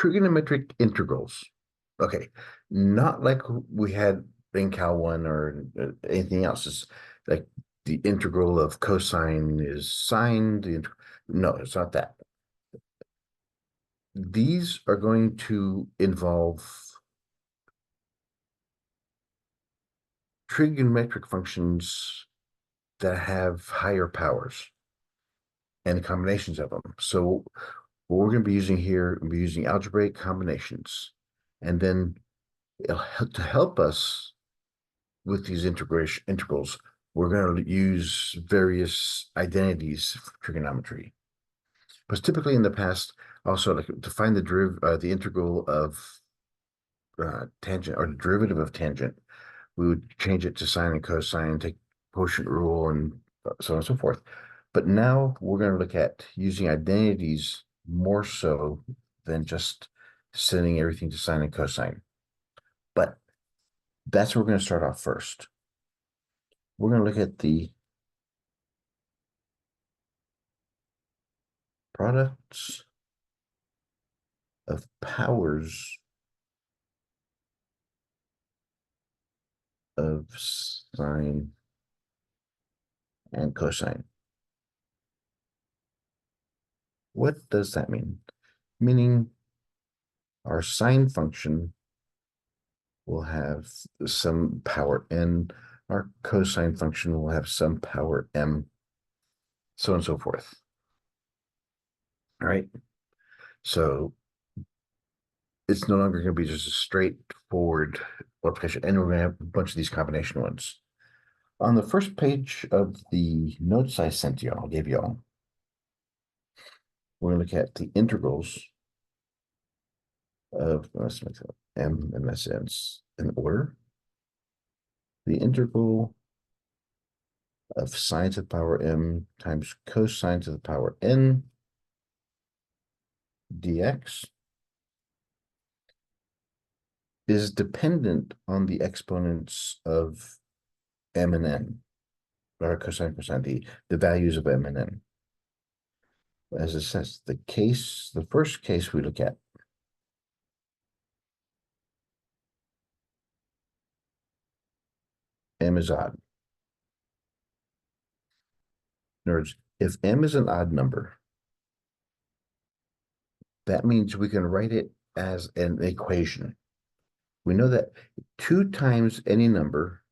trigonometric integrals. Okay, not like we had in Cal 1 or anything else. It's like the integral of cosine is sine. No, it's not that. These are going to involve trigonometric functions that have higher powers and combinations of them. So what we're going to be using here, we'll be using algebraic combinations. And then to help us with these integrals, we're going to use various identities for trigonometry. But typically in the past, also like to find the integral of tangent or the derivative of tangent, we would change it to sine and cosine, take quotient rule, and so on and so forth. But now we're going to look at using identities more so than just sending everything to sine and cosine. But that's where we're going to start off first. We're going to look at the products of powers of sine and cosine. What does that mean? Meaning our sine function will have some power n, our cosine function will have some power m, so on and so forth. All right. So it's no longer going to be just a straightforward multiplication, and we're going to have a bunch of these combination ones. On the first page of the notes I sent you all, gave you all, we're going to look at the integrals of, let's make that m and s in order. The integral of sine to the power m times cosine to the power n dx is dependent on the exponents of m and n, or cosine, the values of m and n. As it says, the first case we look at, m is odd. In other words, if m is an odd number, that means we can write it as an equation. We know that 2 times any number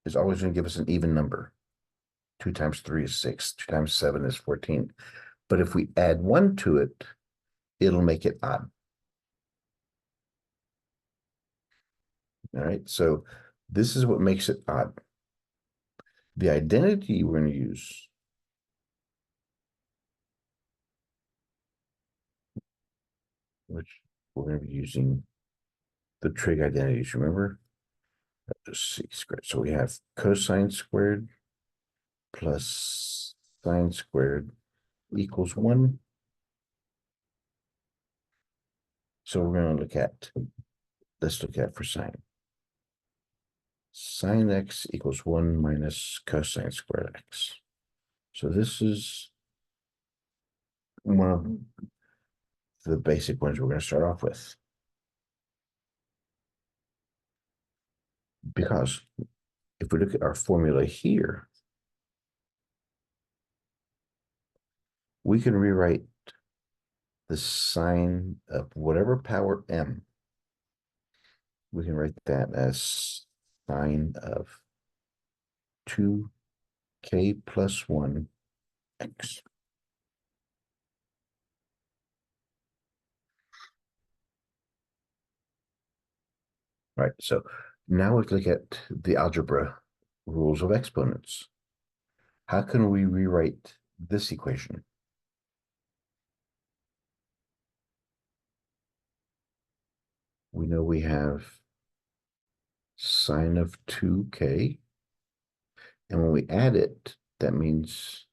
is always going to give us an even number. 2 times 3 is 6, 2 times 7 is 14. But if we add 1 to it, it'll make it odd. All right, so this is what makes it odd. The identity we're going to use, which we're going to be using the trig identities, remember? Just c squared. So we have cosine squared plus sine squared equals 1. So we're going to let's look at for sine. Sine x equals 1 minus cosine squared x. So this is one of the basic ones we're going to start off with. Because if we look at our formula here, we can rewrite the sine of whatever power m. We can write that as sine of 2k plus 1 x. Right, so now we look at the algebra rules of exponents. How can we rewrite this equation? We know we have sine of 2k, and when we add it, that means,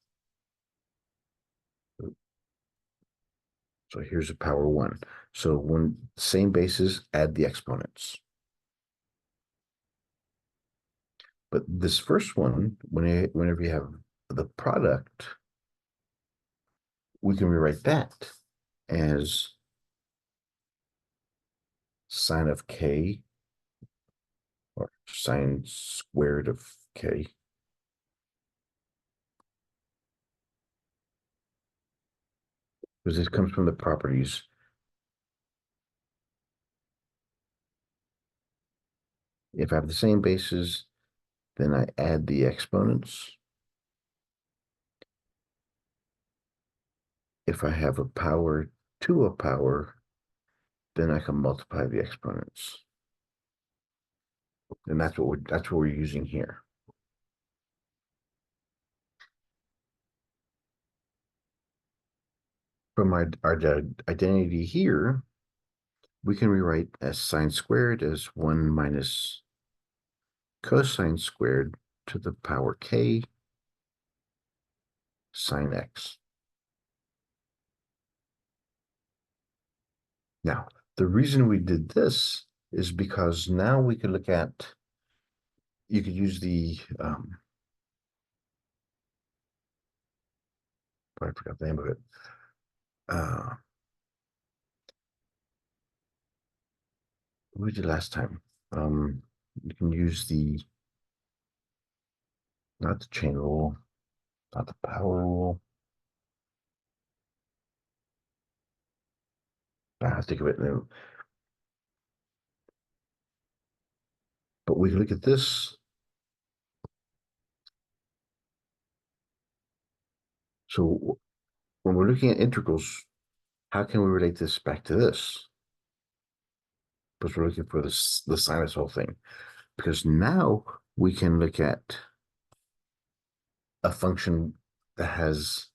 so here's a power 1. So when same bases, add the exponents. But this first one, whenever you have the product, we can rewrite that as sine of k, or sine squared of k, because this comes from the properties. If I have the same bases, then I add the exponents. If I have a power to a power, then I can multiply the exponents. And that's what we're using here. From our identity here, we can rewrite as sine squared as 1 minus cosine squared to the power k sine x. Now, the reason we did this is because now we could look at, you could use the, I forgot the name of it. What we did last time? You can use the, not the chain rule, not the power rule. I think of it now. But we can look at this. So when we're looking at integrals, how can we relate this back to this? Because we're looking for this, the sinus whole thing. Because now we can look at a function that has,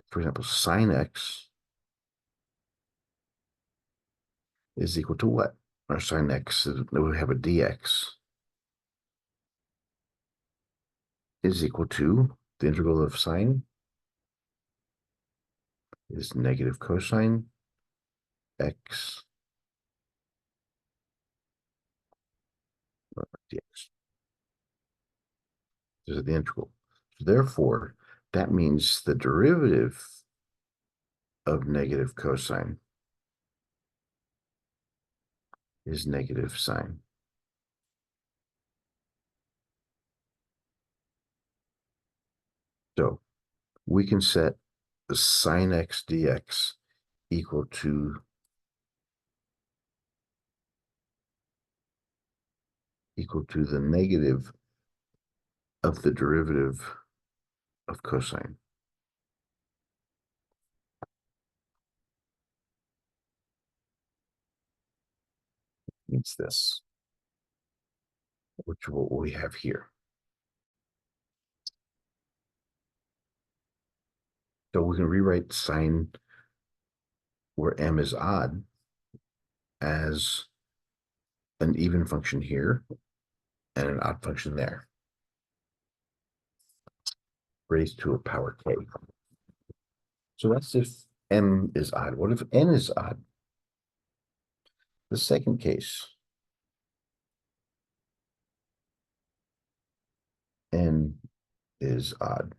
for example, sine x is equal to what? Or sine x, we have a dx, is equal to the integral of sine is negative cosine x dx. This is the integral. So therefore, that means the derivative of negative cosine is negative sine. So we can set the sine x dx equal to the negative of the derivative of cosine. Means this, which is what we have here. So we can rewrite sine where m is odd as an even function here and an odd function there, raised to a power k. So that's if m is odd. What if n is odd? The second case, n is odd.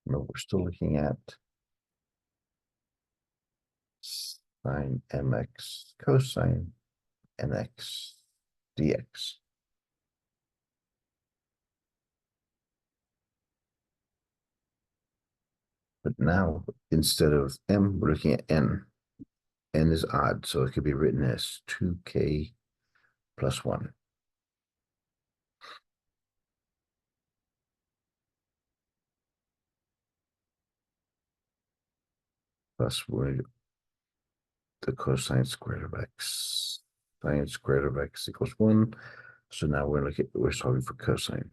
No, we're still looking at sine mx cosine nx dx. But now, instead of m, we're looking at n. N is odd, so it could be written as 2k plus 1. Plus the cosine squared of x. Sine squared of x equals 1. So now we're solving for cosine.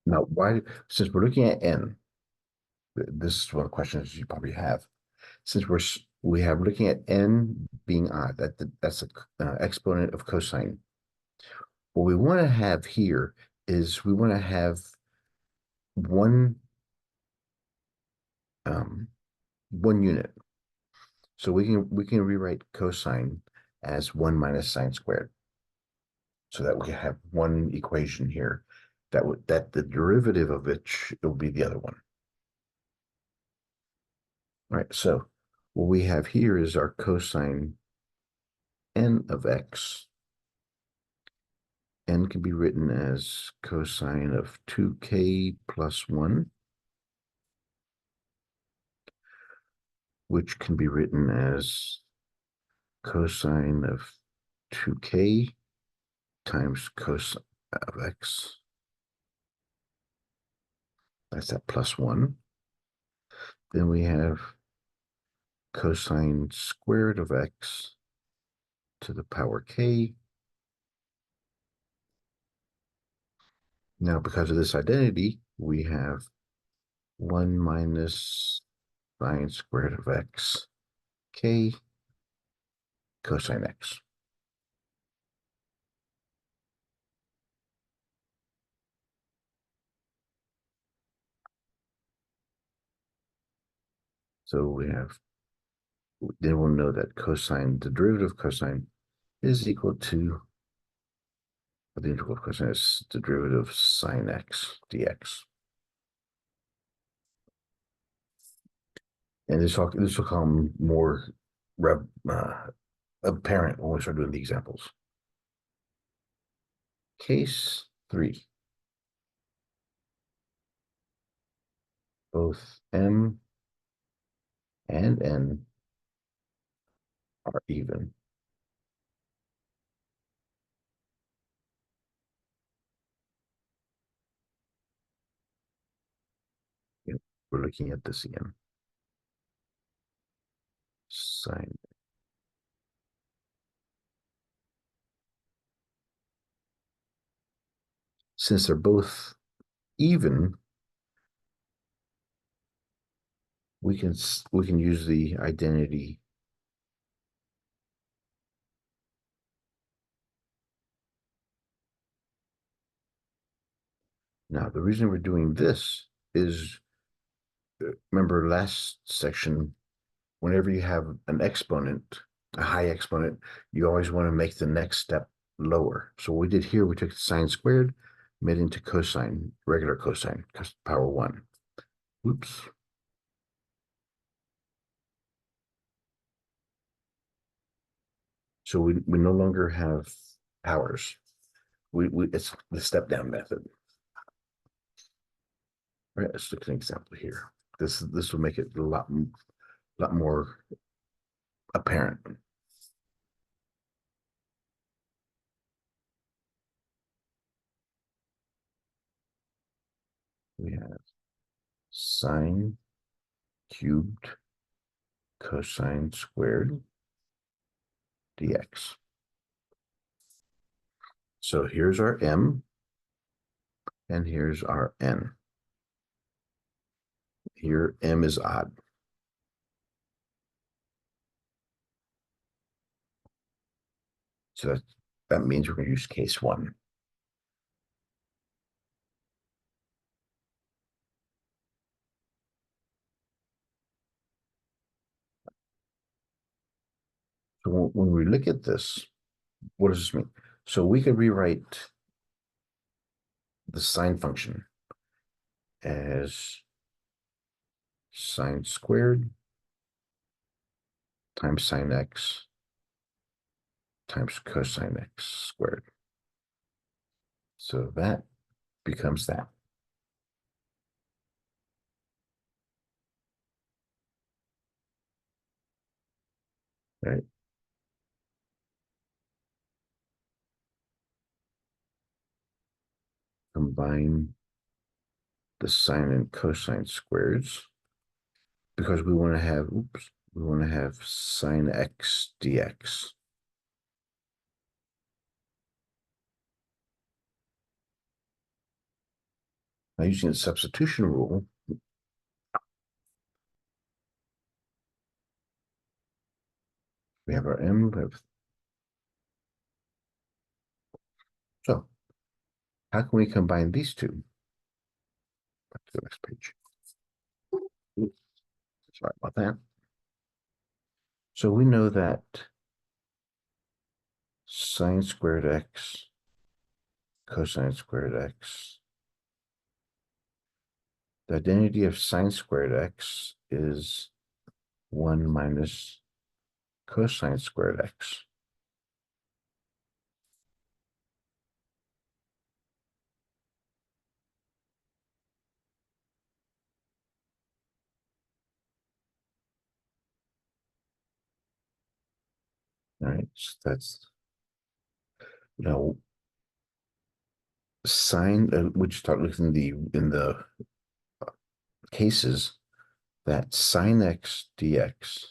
Now, since we're looking at n, this is one of the questions you probably have. Since we have looking at n being odd, that's an exponent of cosine. What we want to have here is we want to have one unit. So we can rewrite cosine as 1 minus sine squared. so that we have one equation here that the derivative of it will be the other one. All right, so what we have here is our cosine n of x. N can be written as cosine of 2k plus 1, which can be written as cosine of 2k times cosine of x. That's that plus 1. Then we have cosine squared of x to the power k. Now, because of this identity, we have 1 minus sine squared of x k cosine x. So then we'll know that cosine, the derivative of cosine is equal to, the integral of cosine is the derivative of sine x dx. And this will become more apparent when we start doing the examples. Case 3. Both m and n are even. We're looking at this again. Sine. Since they're both even, we can use the identity now. The reason we're doing this is, remember last section, whenever you have an exponent, a high exponent, you always want to make the next step lower. So what we did here, we took the sine squared, made it into cosine, regular cosine, power 1. Oops. So we no longer have powers. It's the step down method. All right, let's look at an example here. This will make it a lot more apparent. We have sine cubed cosine squared dx. So here's our m, and here's our n. Here, m is odd. So that means we're going to use case 1. So when we look at this, what does this mean? So we could rewrite the sine function as sine squared times sine x times cosine x squared. So that becomes that. Right? Combine the sine and cosine squares because we want to have, we want to have sine x dx. Now using the substitution rule, we have our m. So how can we combine these two? Back to the next page. Sorry about that. So we know that sine squared x cosine squared x. The identity of sine squared x is 1 minus cosine squared x. All right, so that's now sine. We start looking in the cases that sine x dx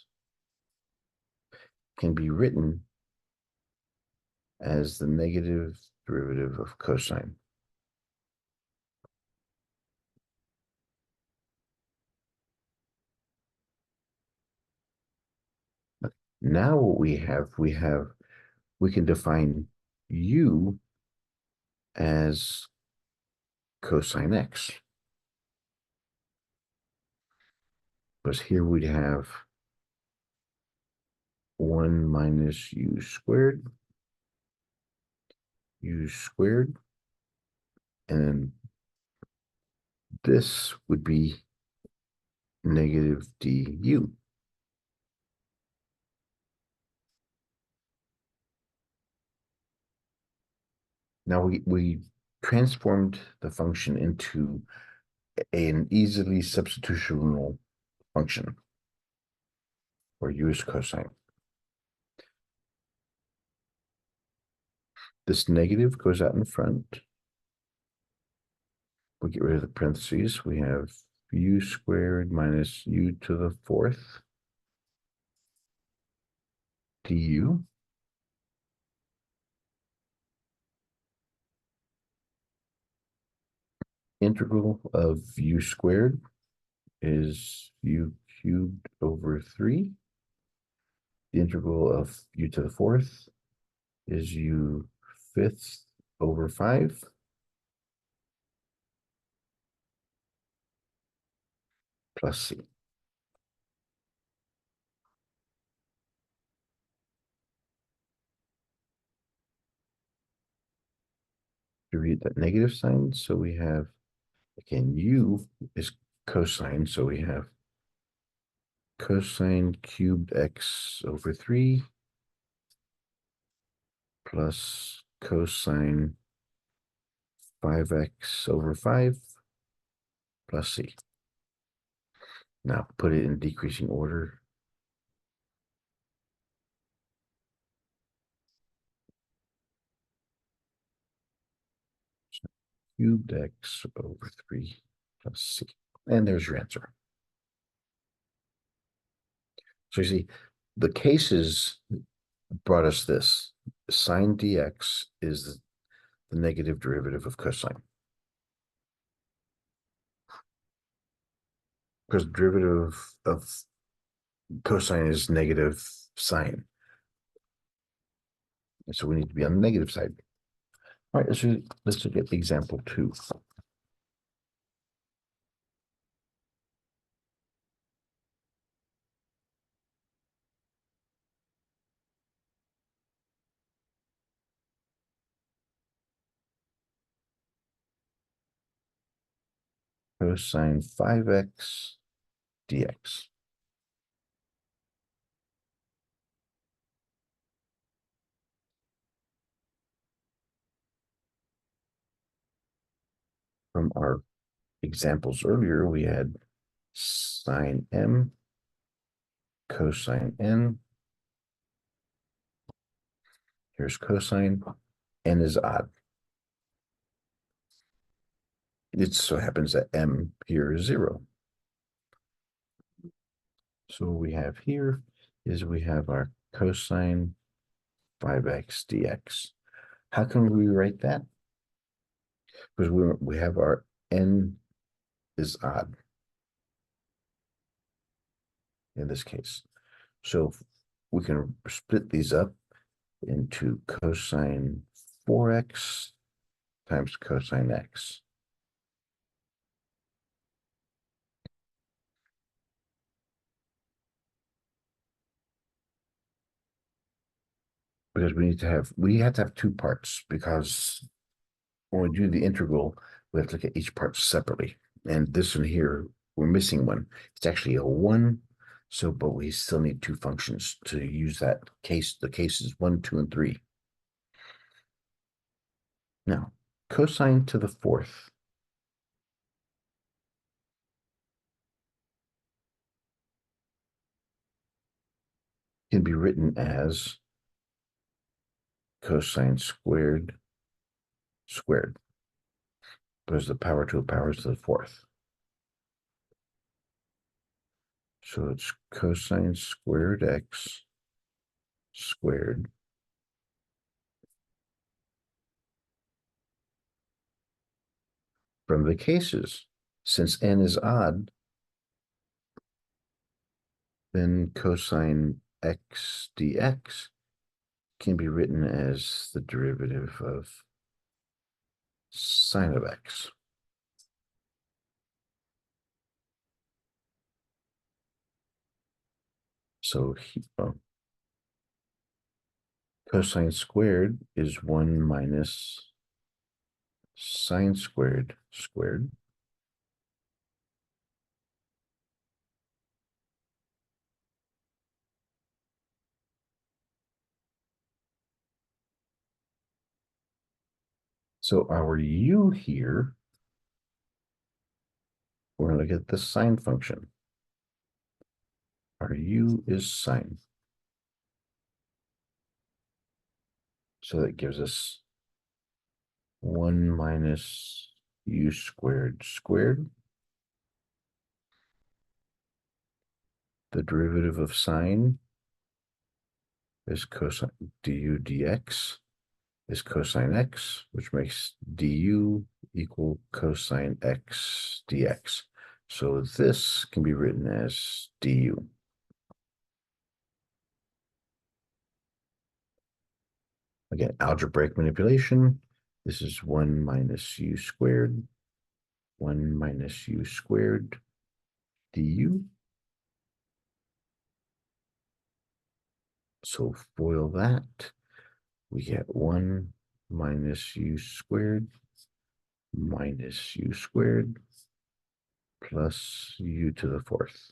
can be written as the negative derivative of cosine. Now what we can define u as cosine x. Because here we'd have 1 minus u squared, and then this would be negative du. Now we transformed the function into an easily substitutional function where u is cosine. This negative goes out in front. We get rid of the parentheses. We have u squared minus u to the fourth du. Integral of u squared is u cubed over 3. The integral of u to the fourth is u fifth over 5. Plus c. To read that negative sign, so we have, again, u is cosine, so we have cosine cubed x over 3 plus cosine 5x over 5 plus c. Now put it in decreasing order. Cubed x over 3 plus c. And there's your answer. So you see, the cases brought us this. Sine dx is the negative derivative of cosine. Because derivative of cosine is negative sine. And so we need to be on the negative side. All right, let's look at example 2. Cosine 5x dx. From our examples earlier, we had sine m, cosine n. Here's cosine. N is odd. It so happens that m here is 0. So what we have here is we have our cosine 5x dx. How can we write that? Because we have our n is odd in this case. So we can split these up into cosine 4x times cosine x. Because we have to have two parts, because when we do the integral, we have to look at each part separately. And this one here, we're missing one. It's actually a 1. So, but we still need two functions to use that case. The cases 1, 2, and 3. Now, cosine to the 4th. Can be written as cosine squared squared. Because the power to the power is to the 4th. So it's cosine squared x squared from the cases. Since n is odd, then cosine x dx can be written as the derivative of sine of x. So cosine squared is 1 minus sine squared squared. So our u here, we're going to look at the sine function. Our u is sine. So that gives us 1 minus u squared squared. The derivative of sine is cosine du dx is cosine x, which makes du equal cosine x dx. So this can be written as du. Again, algebraic manipulation. This is 1 minus u squared, 1 minus u squared du. So FOIL that. We get 1 minus u squared minus u squared plus u to the 4th.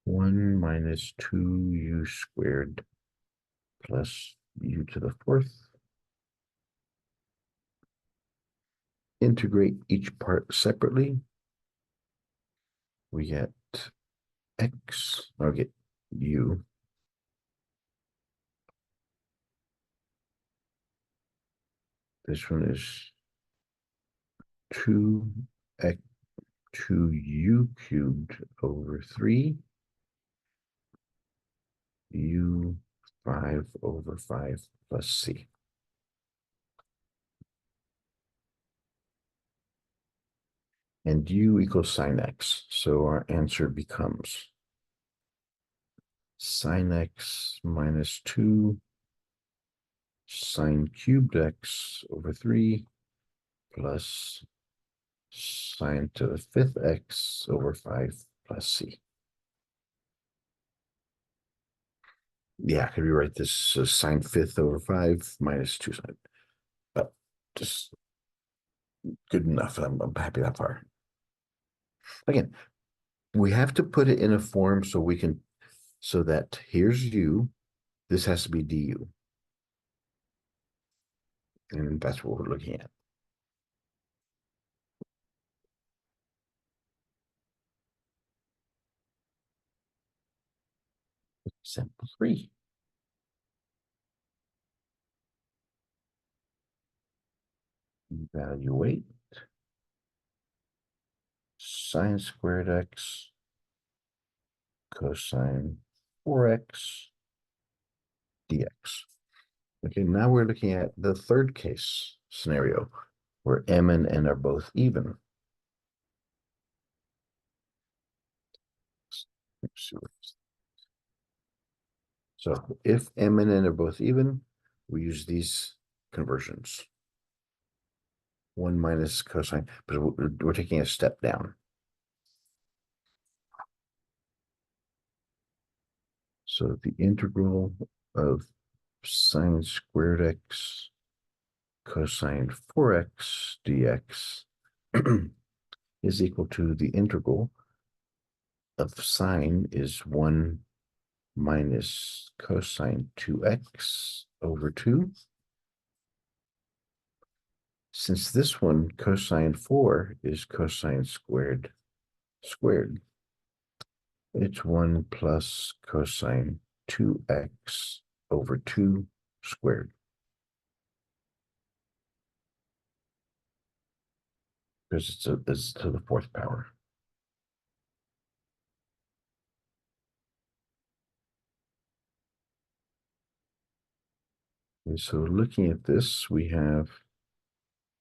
One minus 2u squared plus u to the 4th. Integrate each part separately. We get x, I'll get u. This one is 2x 2u cubed over 3 u 5 over 5 plus c. And u equals sine x. So our answer becomes sine x minus 2 sine cubed x over 3 plus sine to the 5th x over 5 plus c. Yeah, could we write this as sine 5th over 5 minus 2 sine? But just good enough. I'm happy that far. Again, we have to put it in a form so we can, so that here's u, this has to be du. And that's what we're looking at. Example 3. Evaluate sine squared x cosine 4x dx. Okay, now we're looking at the third case scenario where m and n are both even. So if m and n are both even, we use these conversions. 1 minus cosine, but we're taking a step down. So the integral of sine squared x cosine 4x dx is equal to the integral of sine is 1 minus cosine 2x over 2. Since this one, cosine 4 is cosine squared, it's 1 plus cosine 2x over 2 squared. Because it's to the fourth power. And so looking at this, we have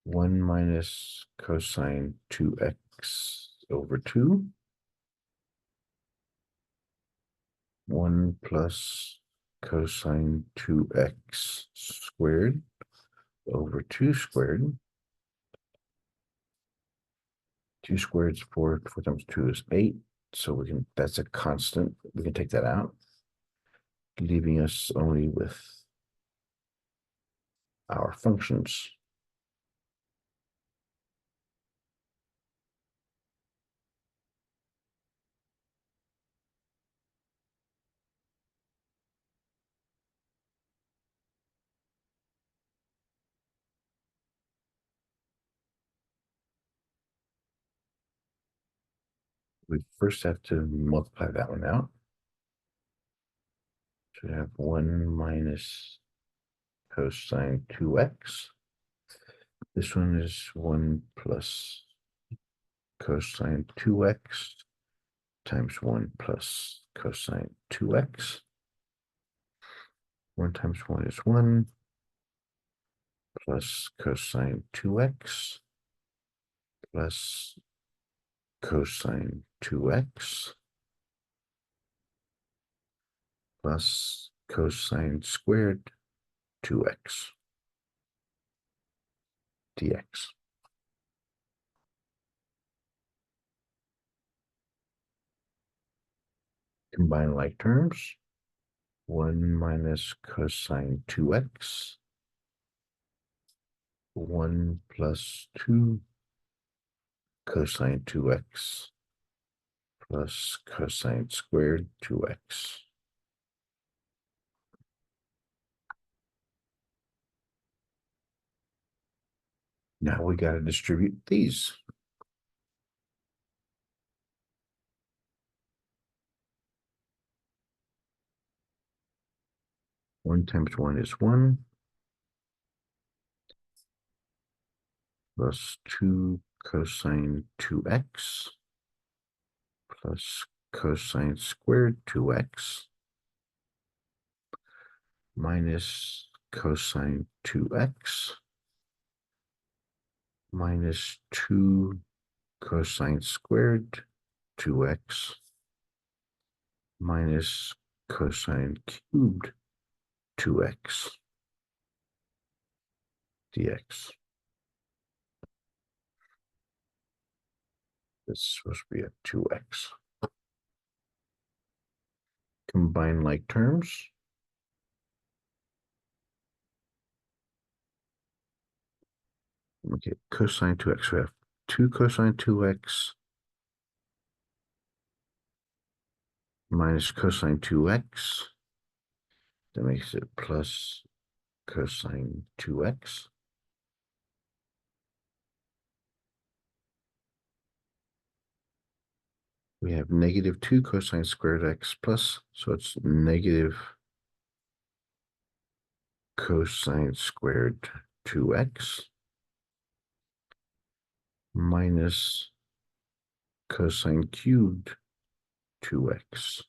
1 minus cosine 2x over 2, 1 plus cosine 2x squared over 2 squared. 2 squared is 4, 4 times 2 is 8. So that's a constant. We can take that out, leaving us only with our functions. We first have to multiply that one out. So we have 1 minus cosine 2x. This one is 1 plus cosine 2x times 1 plus cosine 2x. 1 times 1 is 1 plus cosine 2x plus cosine 2x plus cosine squared 2x dx. Combine like terms. 1 minus cosine 2x, 1 plus 2 cosine 2x plus cosine squared 2x. Now we got to distribute these. One times 1 is 1 plus 2 cosine 2x plus cosine squared 2x minus cosine 2x minus 2 cosine squared 2x minus cosine cubed 2x dx. This is supposed to be a 2x. Combine like terms. Okay, cosine 2x. We have 2 cosine 2x minus cosine 2x. That makes it plus cosine 2x. We have negative 2 cosine squared x plus, so it's negative cosine squared 2x minus cosine cubed 2x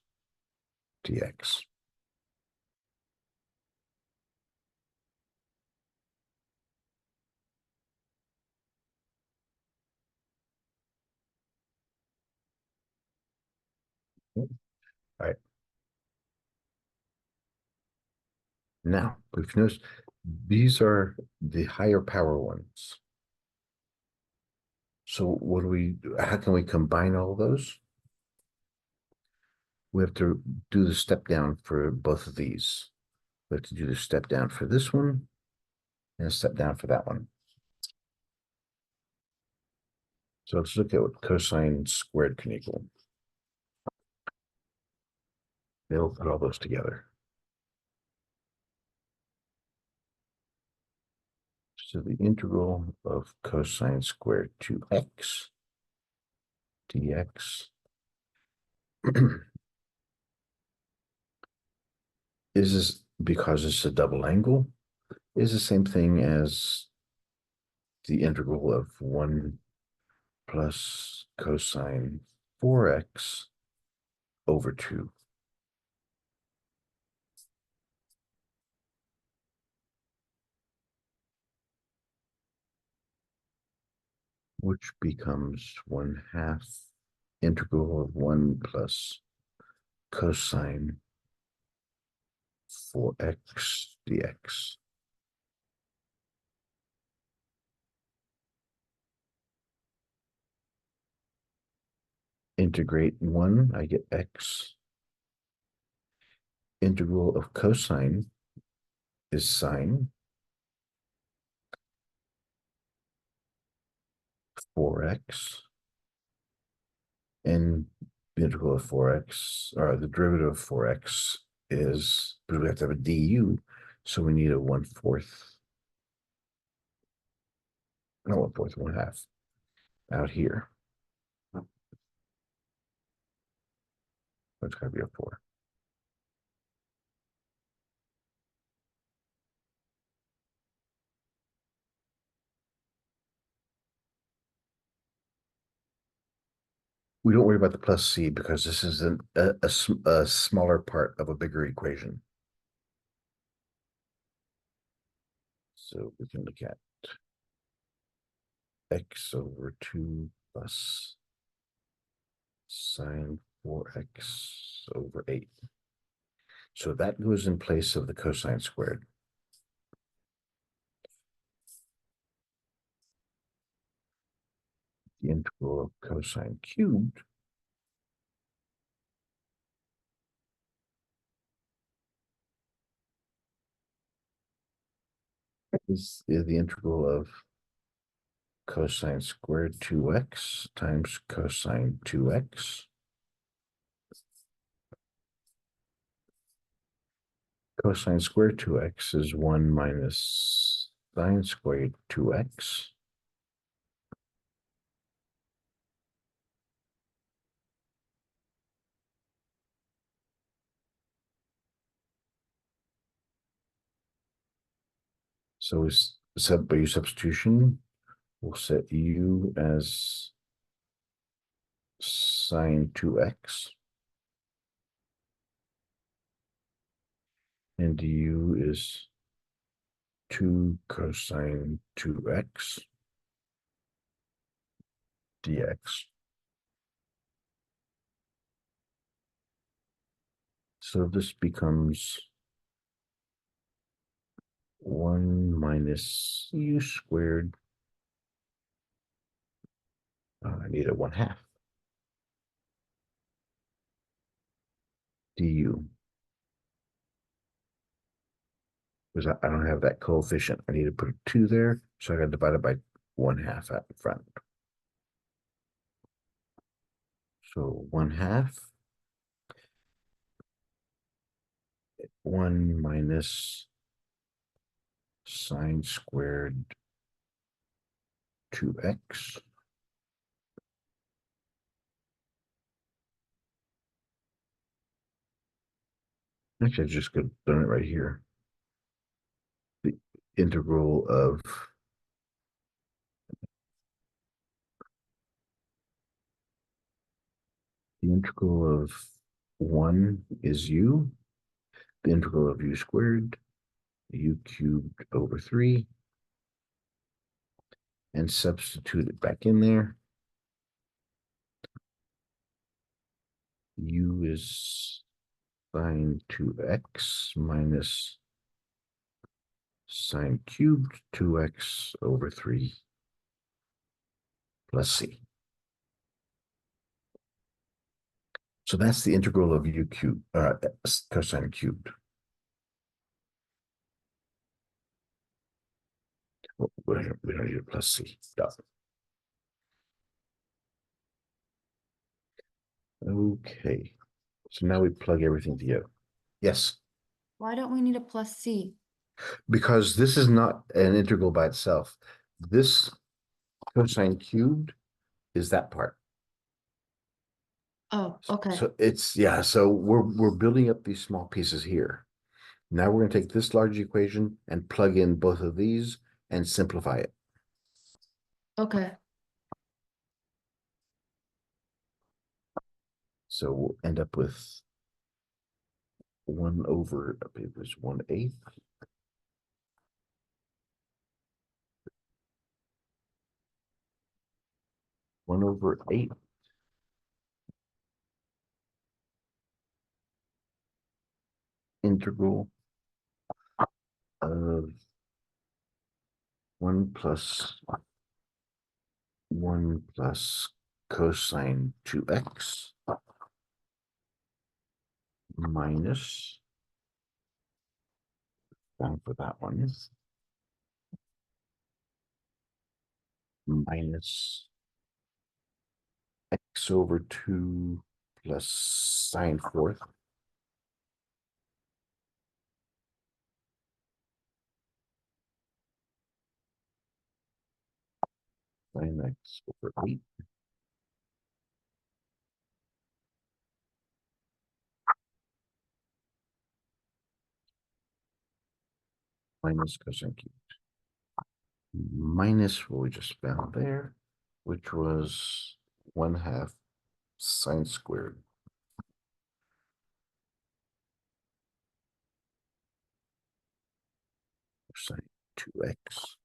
dx. All right. Now, we've noticed these are the higher power ones. So what do we do? How can we combine all those? we have to do the step down for both of these. We have to do the step down for this one and a step down for that one. So let's look at what cosine squared can equal. They'll put all those together. So the integral of cosine squared to x dx is this, because it's a double angle, is the same thing as the integral of 1 plus cosine 4x over 2. Which becomes 1/2 integral of 1 plus cosine 4x dx. Integrate 1, I get x. Integral of cosine is sine 4x. And the integral of 4x, or the derivative of 4x is, but we have to have a du, so we need a 1/4, not 1/4, 1/2 out here. It's got to be a 4. We don't worry about the plus c because this is a smaller part of a bigger equation. So we can look at x over 2 plus sine 4x over 8. So that goes in place of the cosine squared. The integral of cosine cubed is the integral of cosine squared 2x times cosine 2x. Cosine squared 2x is 1 minus sine squared 2x. So by substitution, we'll set u as sine 2x. And du is 2 cosine 2x dx. So this becomes 1 minus u squared. I need a 1/2 du. Because I don't have that coefficient. I need to put a 2 there. So I got to divide it by 1/2 out in front. So 1/2. 1 minus sine squared 2x. Actually, I just could have done it right here. The integral of the integral of 1 is u. The integral of u squared, u cubed over 3. And substitute it back in there. U is sine 2x minus sine cubed 2x over 3 plus c. So that's the integral of u cubed, cosine cubed. Well, we don't need a plus c. Done. Okay. So now we plug everything together. Yes, Why don't we need a plus C? because this is not an integral by itself. This cosine cubed is that part. Oh, okay. So it's yeah, so we're building up these small pieces here. Now we're going to take this large equation and plug in both of these and simplify it. Okay. So we'll end up with 1 over, it was 1/8. 1/8 integral of 1 plus 1 plus cosine 2x minus, down for that one, minus x over 2 plus sine fourth sine x over 8 minus cosine cubed minus what we just found there, which was 1/2 sine squared sine 2x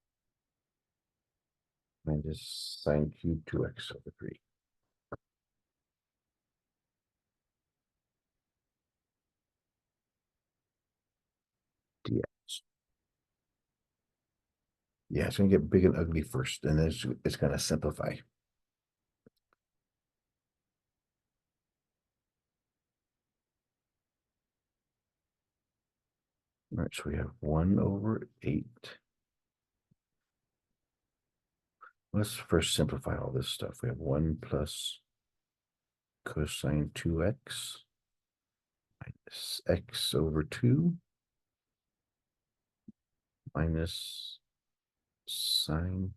minus sine cubed 2x over 3 dx. Yeah, it's going to get big and ugly first, and then it's going to simplify. All right, so we have 1/8. Let's first simplify all this stuff. We have 1 plus cosine 2x minus x over 2 minus sine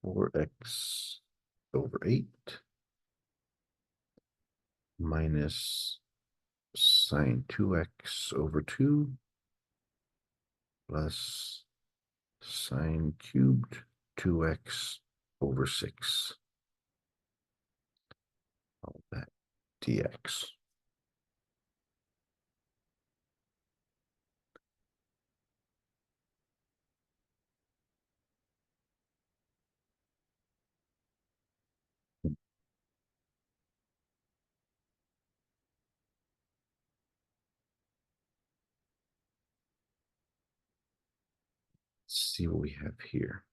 4x over 8 minus sine 2x over 2 plus sine cubed 2x over 6. All that dx. Let's see what we have here.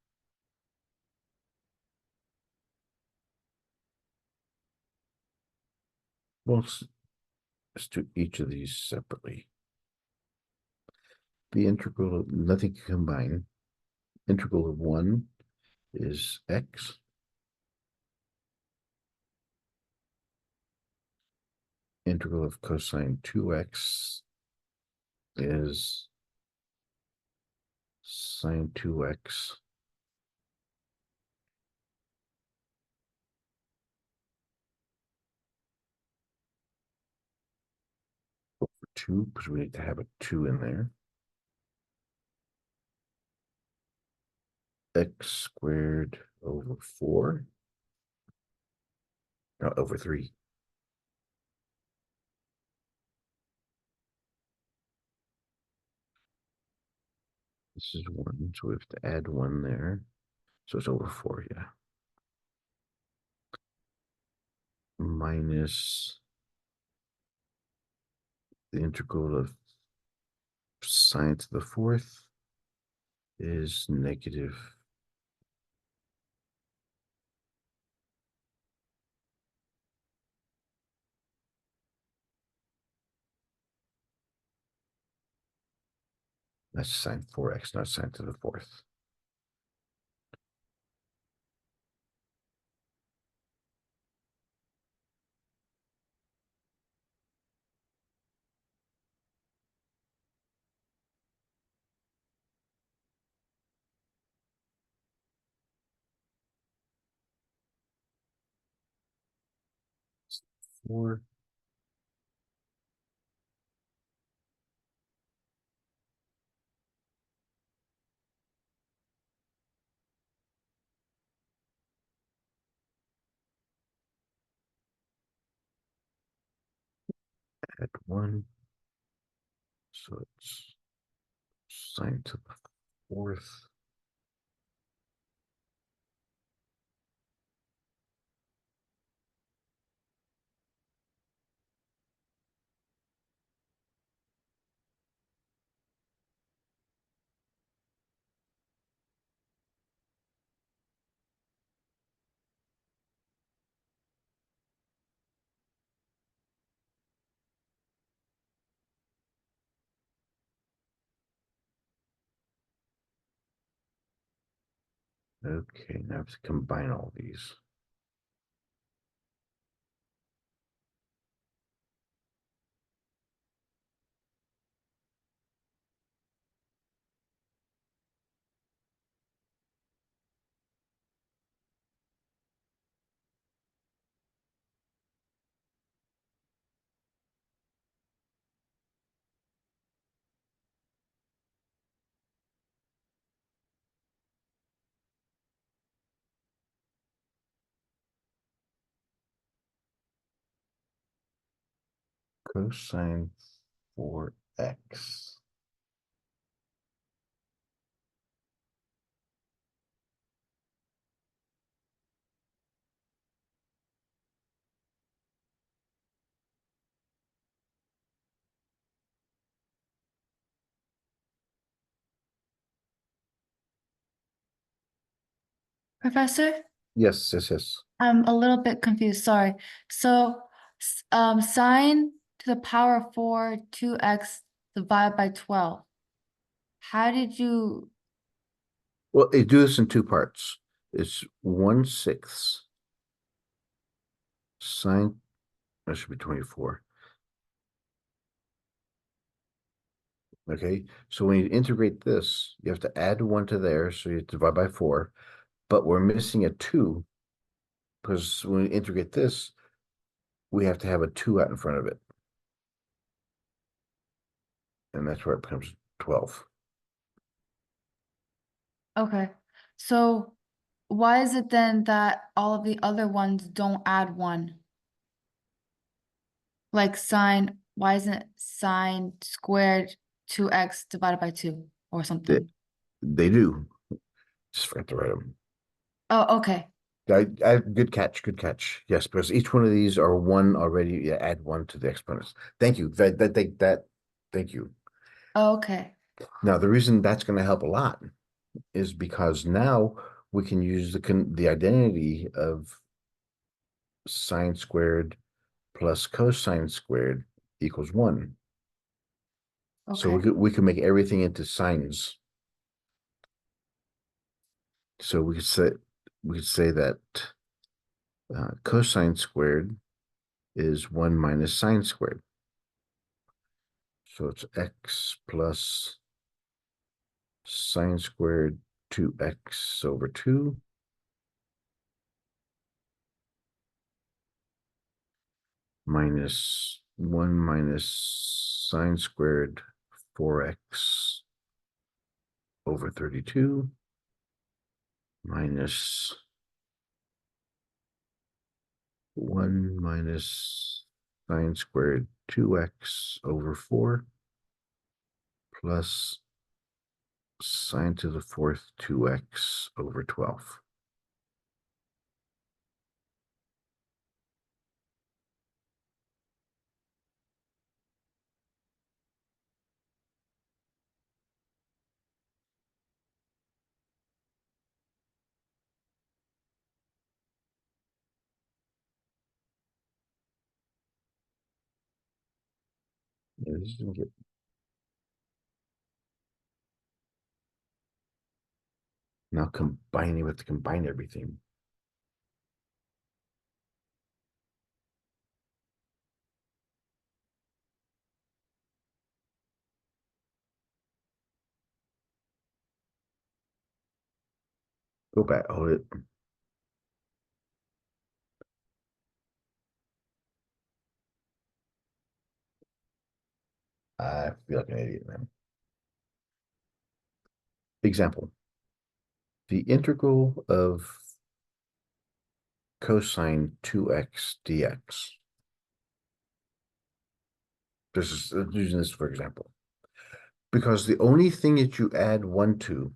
Well, let's do each of these separately. The integral of nothing can combine. Integral of 1 is x. Integral of cosine 2x is sine 2x over 2, because we need to have a 2 in there. X squared over 4, no, over 3. This is 1, so we have to add 1 there. So it's over 4, yeah. Minus the integral of sine to the 4th is negative That's sine 4x, not sine to the fourth. Four. Add one. So it's sine to the fourth. Okay, now I have to combine all these. Cosine 4x. Professor, Yes, yes, yes. I'm a little bit confused, sorry. So, sine to the power of 4, 2x divided by 12. How did you, Well, they do this in two parts. It's 1/6 sine, that should be 24. Okay, so when you integrate this, you have to add one to there, so you divide by 4, but we're missing a 2 because when we integrate this, we have to have a 2 out in front of it. And that's where it becomes 12. okay. So why is it then that all of the other ones don't add 1? Like sine, why isn't it sine squared 2x divided by 2 or They, something? they do. Just forgot to write them. Oh, okay. Good catch, good catch. Yes, because each one of these are one already. Yeah, add one to the exponents. Thank you. Thank you. Okay. Now, the reason that's going to help a lot is because now we can use the identity of sine squared plus cosine squared equals 1. So Okay. we could make everything into sines. So we could say that cosine squared is 1 minus sine squared. So it's x plus sine squared 2x over 2 minus 1 minus sine squared 4x over 32 minus 1 minus sine squared 2x over 4 plus sine to the fourth 2x over 12. Yeah, this is gonna get Now combining with to combine everything. Go back, hold it. I feel like an idiot, man. Example. The integral of cosine 2x dx. This is using this for example. Because the only thing that you add 1 to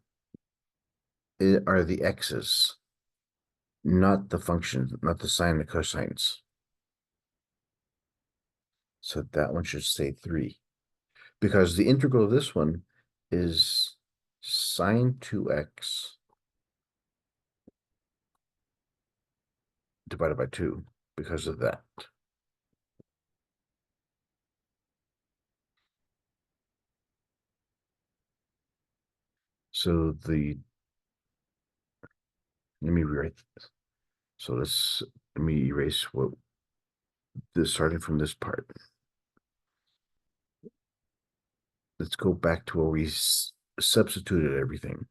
are the x's, not the function, not the sine and cosines. So that one should say 3. Because the integral of this one is sine 2x divided by 2 because of that. So let me rewrite this. So let me erase what this starting from this part. Let's go back to where we substituted everything.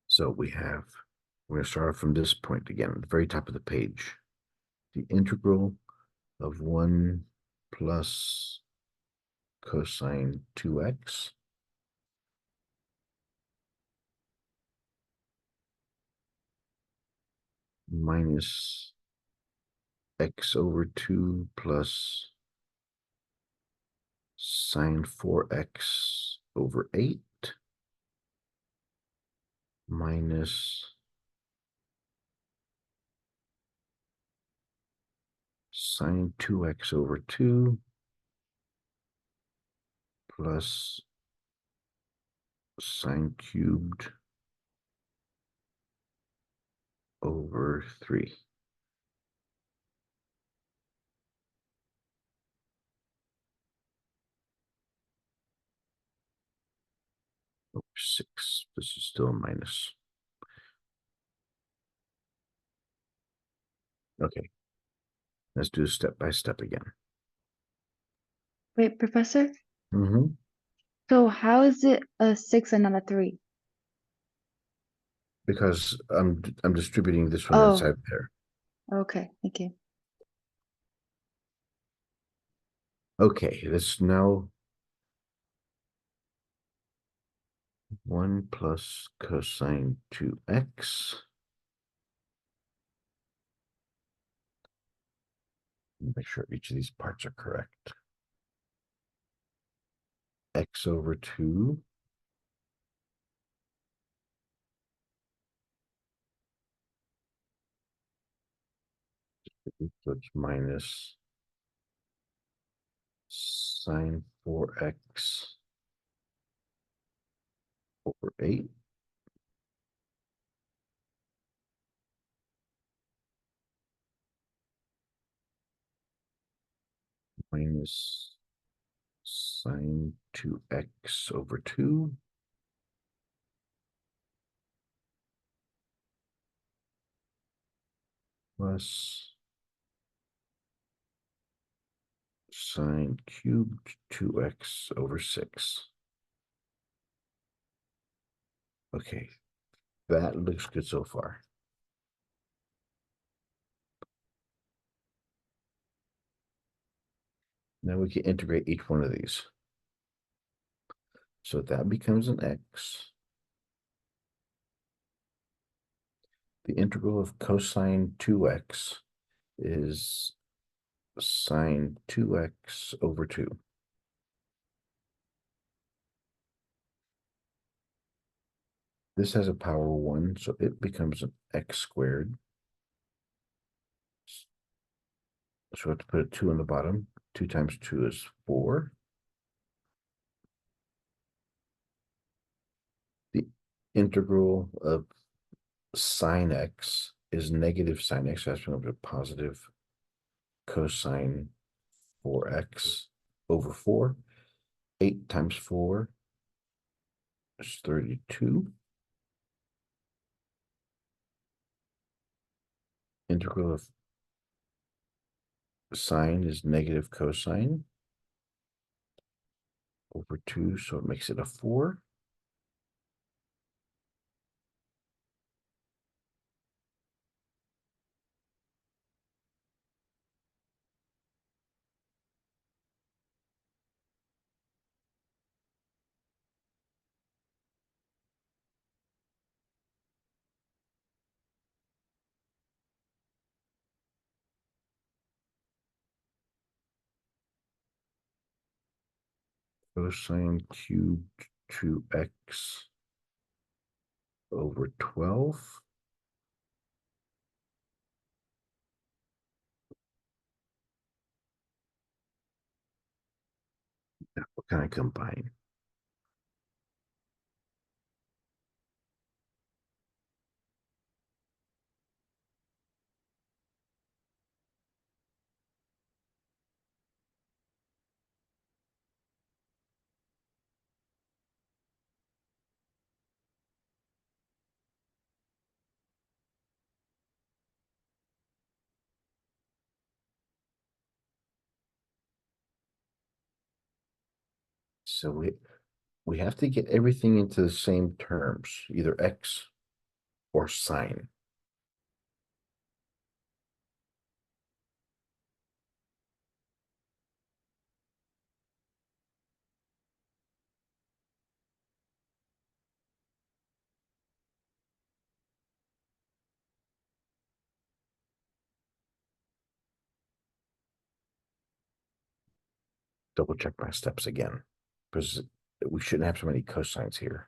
So we're going to start from this point again, at the very top of the page. The integral of 1 plus cosine 2x minus x over 2 plus sine 4x over 8 minus sine 2x over 2 plus sine cubed over 3. Over 6. This is still a minus. Okay. Let's do step by step again. Wait, Professor? Mm-hmm. So how is it a 6 and not a 3? Because I'm distributing this one Oh, inside there. okay, thank you. Okay, let's now 1 plus cosine 2x. Make sure each of these parts are correct. X over 2 so it's minus sine 4x over 8 minus sine 2x over 2 plus sine cubed 2x over 6. Okay, that looks good so far. Now we can integrate each one of these. So that becomes an x. The integral of cosine 2x is sine 2x over 2. This has a power 1, so it becomes an x squared. So we have to put a 2 on the bottom. 2 times 2 is 4. The integral of sine x is negative sine x. So that's going to be positive cosine 4x over 4. 8 times 4 is 32. Integral of sine is negative cosine over 2, so it makes it a 4. Cosine cubed 2x over 12. Now, what can I combine? So we have to get everything into the same terms, either x or sine. Double check my steps again, because we shouldn't have so many cosines here.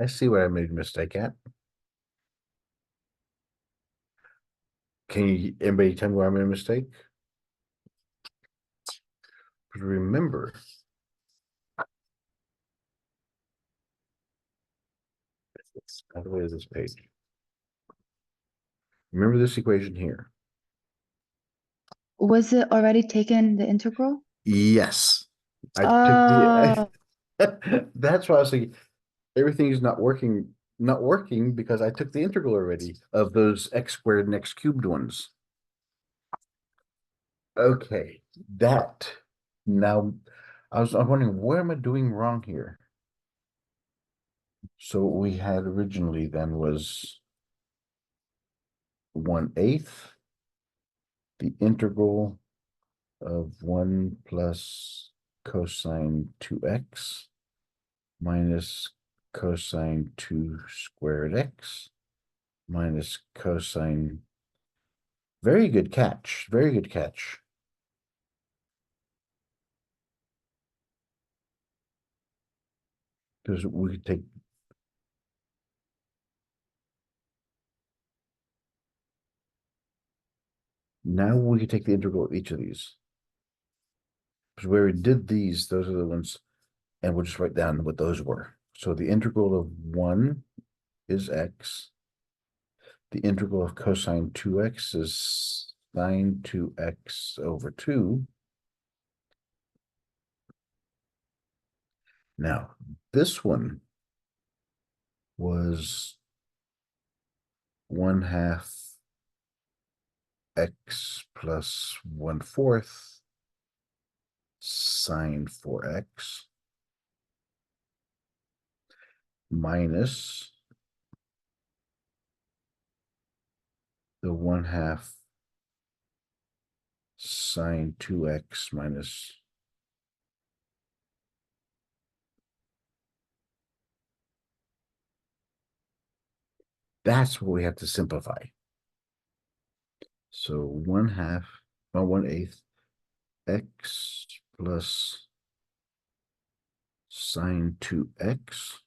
I see where I made a mistake at. Can you anybody tell me where I made a mistake? Remember, by the way, is this page. Remember this equation here. Was it already taken the integral? Yes. I took Oh, the that's why I was like, everything is not working because I took the integral already of those x squared and x cubed ones. Okay, that now I'm wondering what am I doing wrong here? So what we had originally then was 1/8 the integral of 1 plus cosine 2x minus cosine 2 squared x minus cosine. Very good catch. Very good catch. Because we could take now we could take the integral of each of these. Because where we did these, those are the ones, and we'll just write down what those were. So the integral of 1 is x. The integral of cosine 2x is sine 2x over 2. Now, this one was 1/2 x plus 1/4 sine 4x. minus the 1/2 sine 2x minus that's what we have to simplify. So 1/2, or 1/8 x plus sine 2x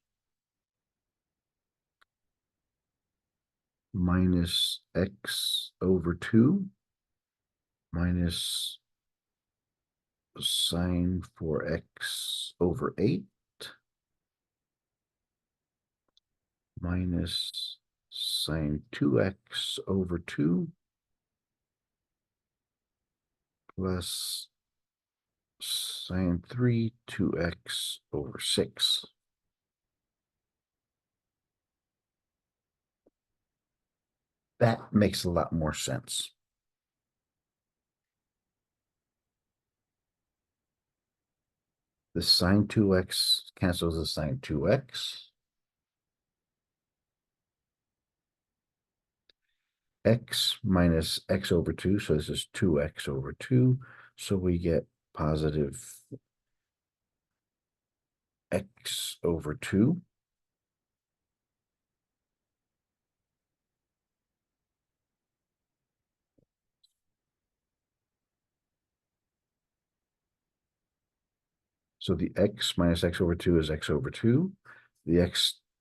minus x over 2 minus sine 4x over 8 minus sine 2x over 2 plus sine 3 2x over 6. That makes a lot more sense. The sine 2x cancels the sine 2x. X minus x over 2, so this is 2x over 2. So we get positive x over 2. So the x minus x over 2 is x over 2. The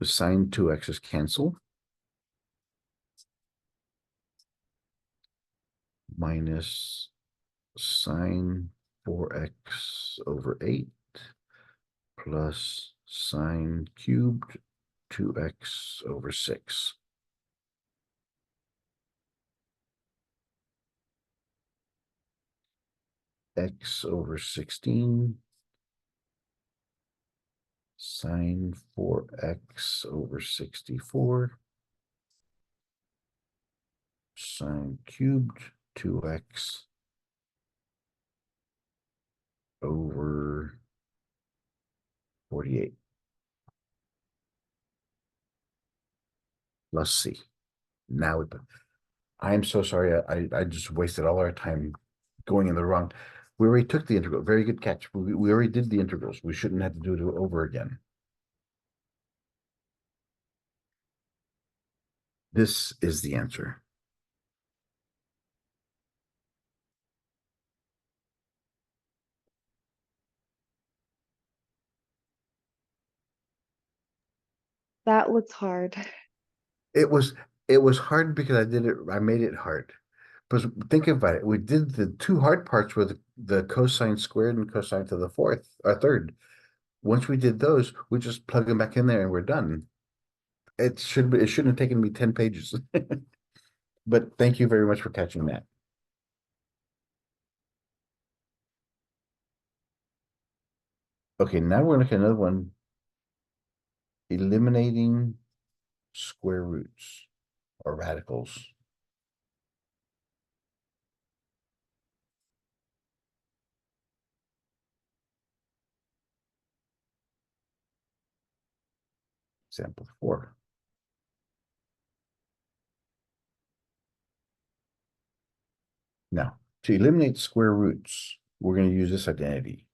sine 2x is cancel. Minus sine 4x over 8 plus sine cubed 2x over 6. X over 16 sine 4x over 64 sine cubed 2x over 48 plus C. Now I'm so sorry. I just wasted all our time going in the wrong. We already took the integral. Very good catch. We already did the integrals. We shouldn't have to do it over again. This is the answer. That looks hard. It was hard because I made it hard. But think about it. We did the two hard parts with the cosine squared and cosine to the fourth or third. Once we did those, we just plug them back in there and we're done. It shouldn't have taken me 10 pages. But thank you very much for catching that. Okay, now we're looking at another one. Eliminating square roots or radicals. Example 4. Now, to eliminate square roots, we're going to use this identity.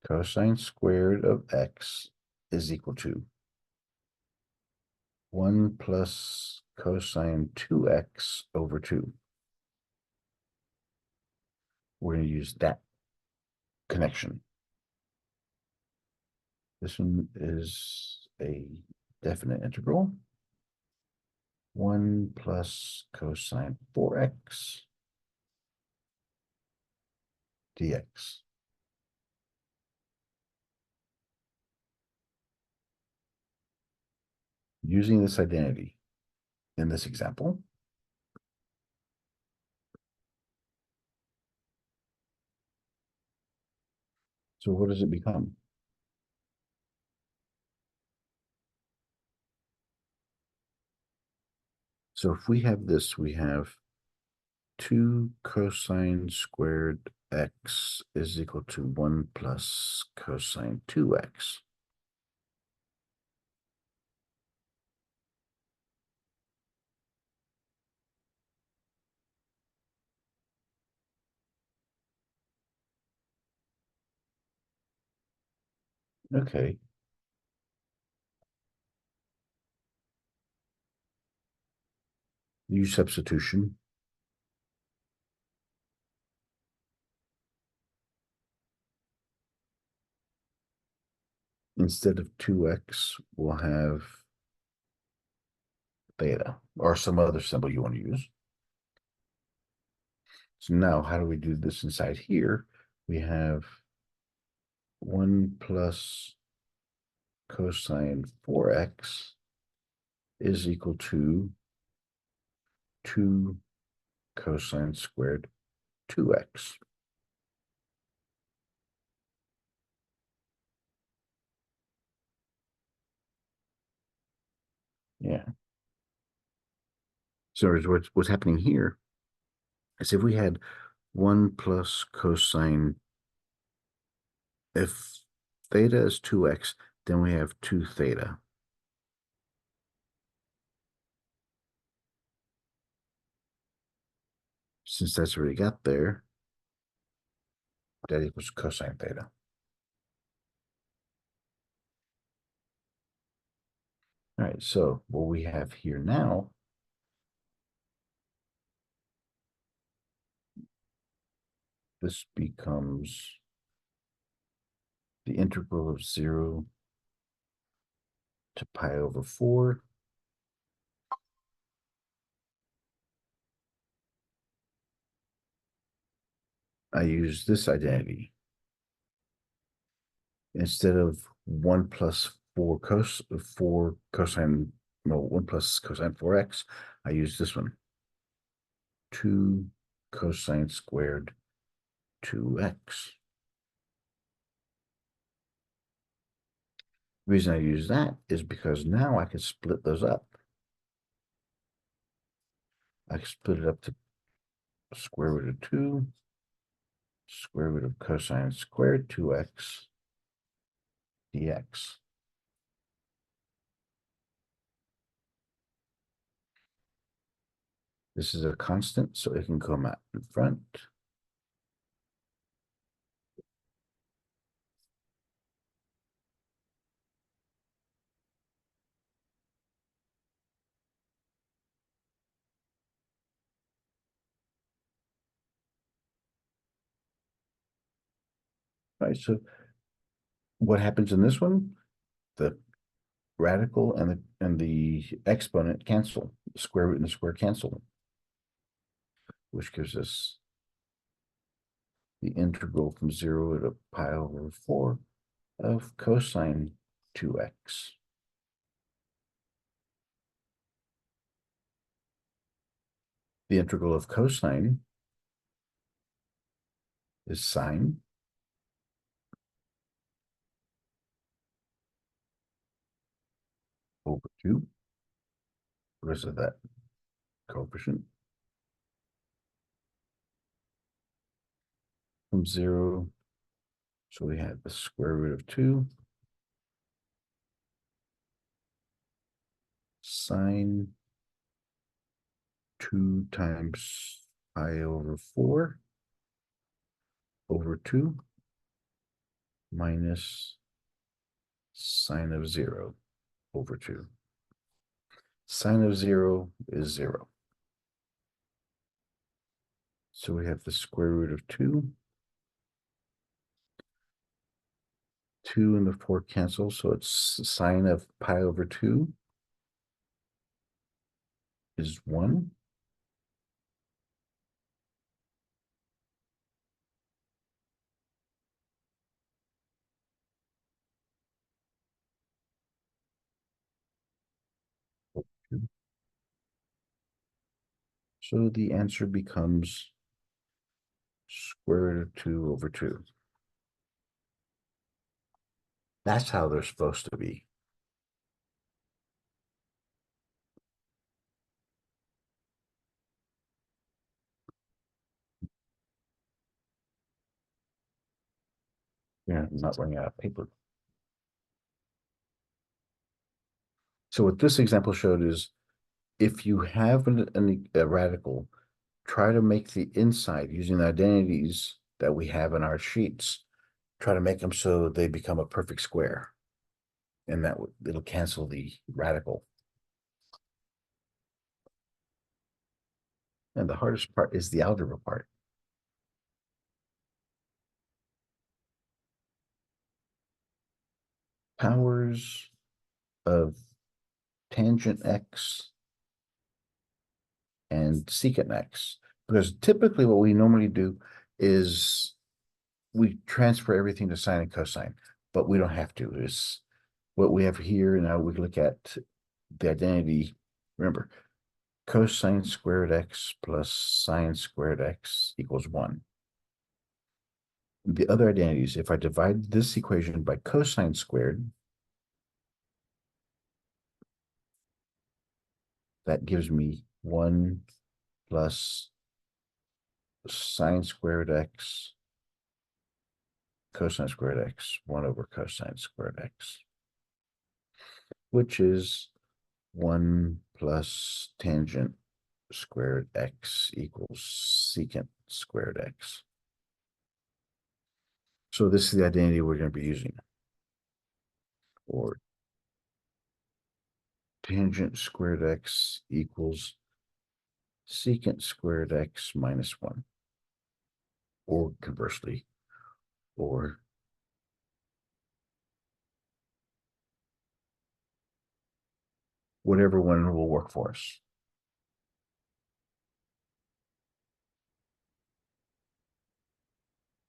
Cosine squared of x is equal to 1 plus cosine 2x over 2. We're going to use that connection. This one is a definite integral. 1 plus cosine 4x dx. Using this identity in this example, so what does it become? So if we have this, we have 2 cosine squared x is equal to 1 plus cosine 2x. Okay. Use substitution. Instead of 2x, we'll have theta or some other symbol you want to use. So now how do we do this inside here? We have 1 plus cosine 4x is equal to 2 cosine squared 2x. Yeah. So what's happening here is if we had 1 plus cosine, if theta is 2x, then we have 2 theta. Since that's already got there, that equals cosine theta. All right, so what we have here now this becomes the integral of 0 to pi over 4. I use this identity. Instead of 1 plus 4 cosine, no, 1 plus cosine 4x, I use this one. 2 cosine squared 2x. The reason I use that is because now I can split those up. I can split it up to square root of 2, square root of cosine squared 2x dx. This is a constant, so it can come out in front. Right, so what happens in this one? The radical and the exponent cancel. The square root and the square cancel, which gives us the integral from 0 to pi over 4 of cosine 2x. The integral of cosine is sine over 2. What is that coefficient? From 0, so we have the square root of 2 sine 2 times pi over 4 over 2 minus sine of 0 over 2. Sine of 0 is 0. So we have the square root of 2. 2 and the 4 cancel, so it's sine of pi over 2 is 1. So the answer becomes square root of 2 over 2. That's how they're supposed to be. Yeah, I'm not running out of paper. So what this example showed is if you have a radical, try to make the inside using the identities that we have in our sheets, try to make them so they become a perfect square. And that it'll cancel the radical. And the hardest part is the algebra part. Powers of tangent x and secant x. Because typically what we normally do is we transfer everything to sine and cosine, but we don't have to. It's what we have here. Now we look at the identity. Remember, cosine squared x plus sine squared x equals 1. The other identities, if I divide this equation by cosine squared, that gives me 1 plus sine squared x cosine squared x, 1 over cosine squared x, which is 1 plus tangent squared x equals secant squared x. So this is the identity we're going to be using. Or tangent squared x equals secant squared x minus 1. Or conversely, or whatever one will work for us.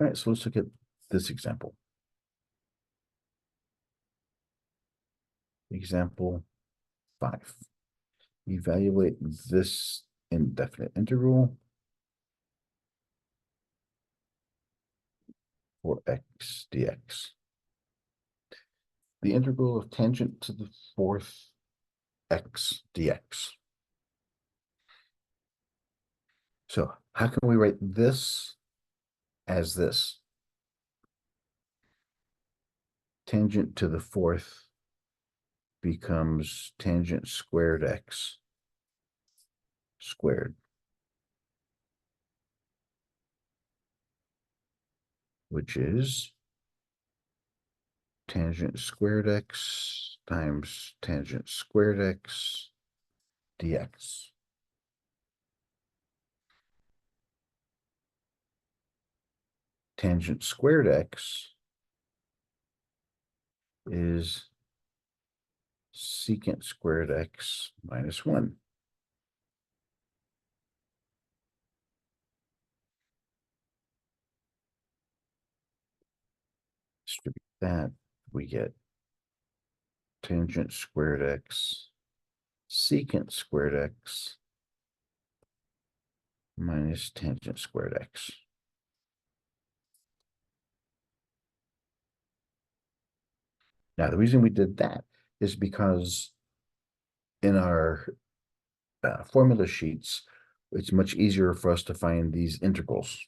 All right, so let's look at this example. Example 5. Evaluate this indefinite integral for x dx. The integral of tangent to the fourth x dx. So how can we write this as this? Tangent to the fourth becomes tangent squared x squared, which is tangent squared x times tangent squared x dx. Tangent squared x is secant squared x minus 1. Distribute that, we get tangent squared x secant squared x minus tangent squared x. Now, the reason we did that is because in our formula sheets, it's much easier for us to find these integrals.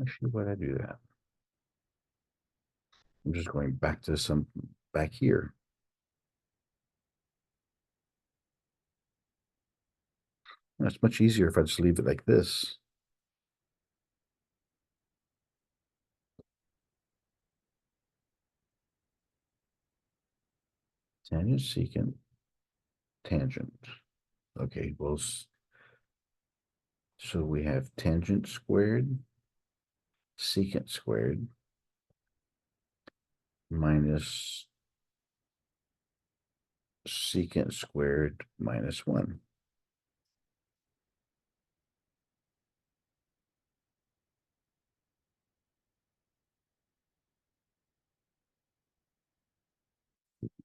Actually, why did I do that? I'm just going back to some back here. It's much easier if I just leave it like this. Tangent, secant, tangent. Okay, well, so we have tangent squared, secant squared, minus secant squared minus 1.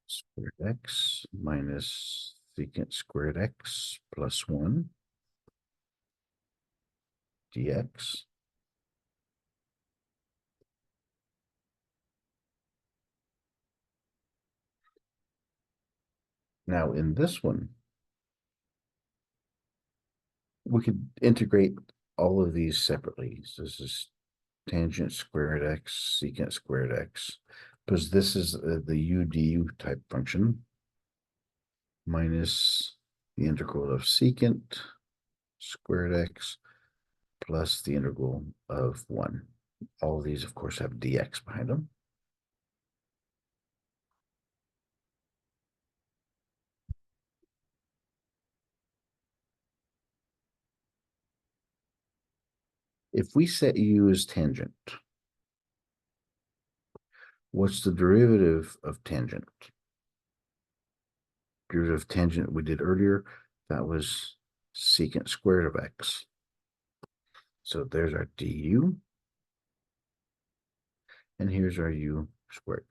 Squared x minus secant squared x plus 1 dx. Now in this one, we could integrate all of these separately. So this is tangent squared x, secant squared x, because this is the u type function minus the integral of secant squared x plus the integral of 1. All of these, of course, have dx behind them. If we set u as tangent, what's the derivative of tangent? Derivative of tangent we did earlier, that was secant squared of x. So there's our du, and here's our u squared.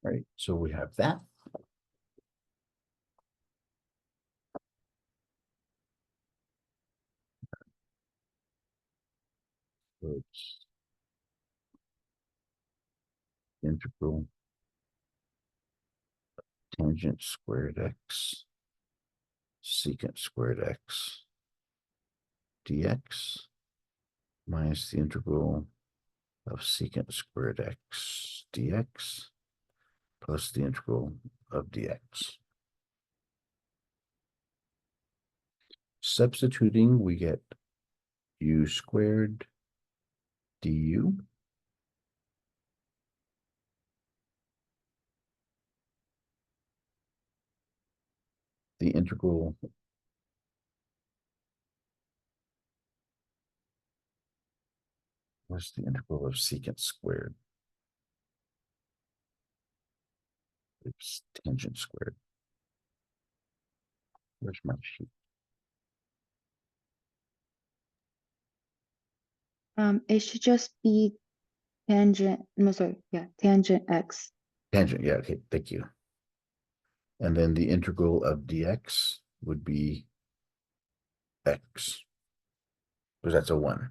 Right, so we have that. So it's integral tangent squared x secant squared x dx minus the integral of secant squared x dx plus the integral of dx. Substituting, we get u squared du the integral what's the integral of secant squared? It's tangent squared. Where's my sheet? It should just be tangent, no, sorry, yeah, tangent x. Tangent, yeah, okay, thank you. And then the integral of dx would be x, because that's a 1.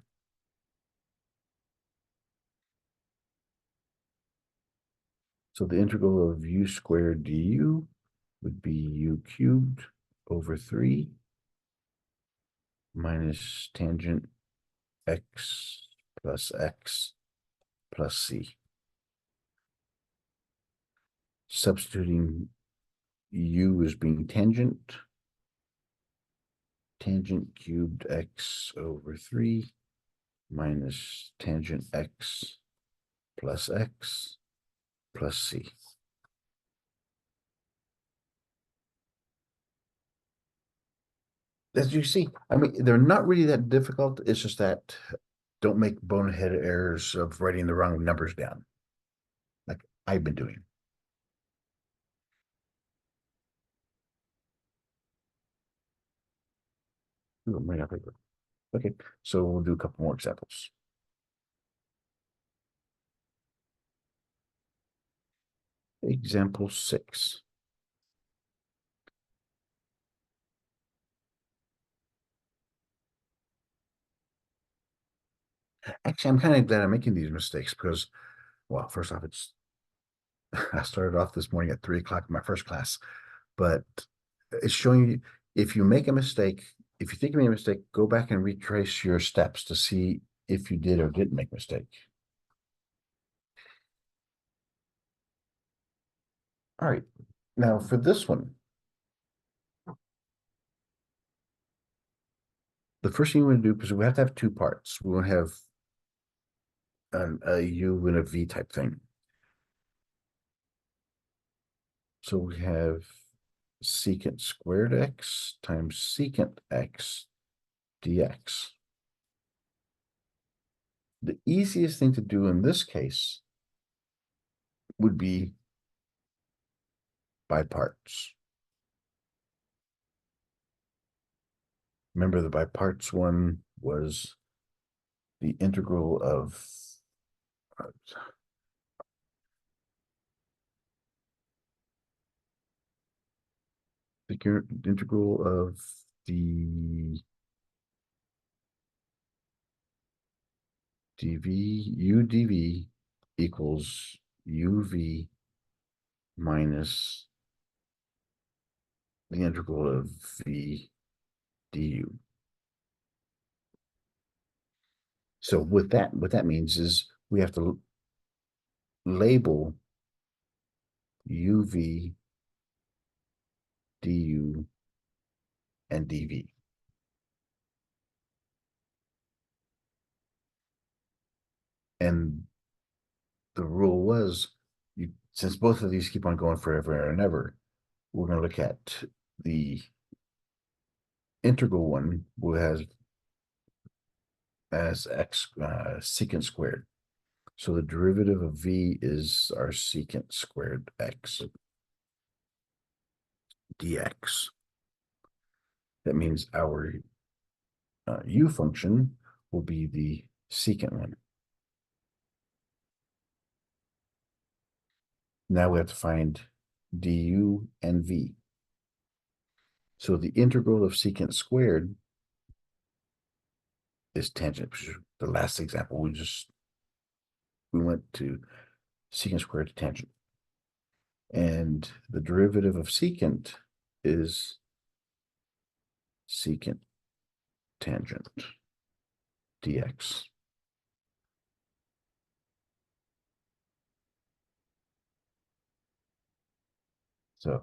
So the integral of u squared du would be u cubed over 3 minus tangent x plus c. Substituting u as being tangent cubed x over 3 minus tangent x plus c. As you see, I mean, they're not really that difficult. It's just that don't make bonehead errors of writing the wrong numbers down, like I've been doing. Ooh, I'm right off paper. Okay, so we'll do a couple more examples. Example 6. Actually, I'm kind of glad I'm making these mistakes because, well, first off, it's I started off this morning at 3 o'clock in my first class, but it's showing you if you make a mistake, if you think you made a mistake, go back and retrace your steps to see if you did or didn't make a mistake. All right, now for this one, the first thing we want to do, because we have to have 2 parts, we want to have a u and a v type thing. So we have secant squared x times secant x dx. The easiest thing to do in this case would be by parts. Remember the by parts one was the integral of integral of the dv equals uv minus the integral of v du. So what that means is we have to label uv, du, and dv. And the rule was, since both of these keep on going forever and ever, we're going to look at the integral one, which has as x secant squared. So the derivative of v is our secant squared x dx. That means our u function will be the secant one. Now we have to find du and v. So the integral of secant squared is tangent. The last example we went to secant squared to tangent. And the derivative of secant is secant tangent dx. So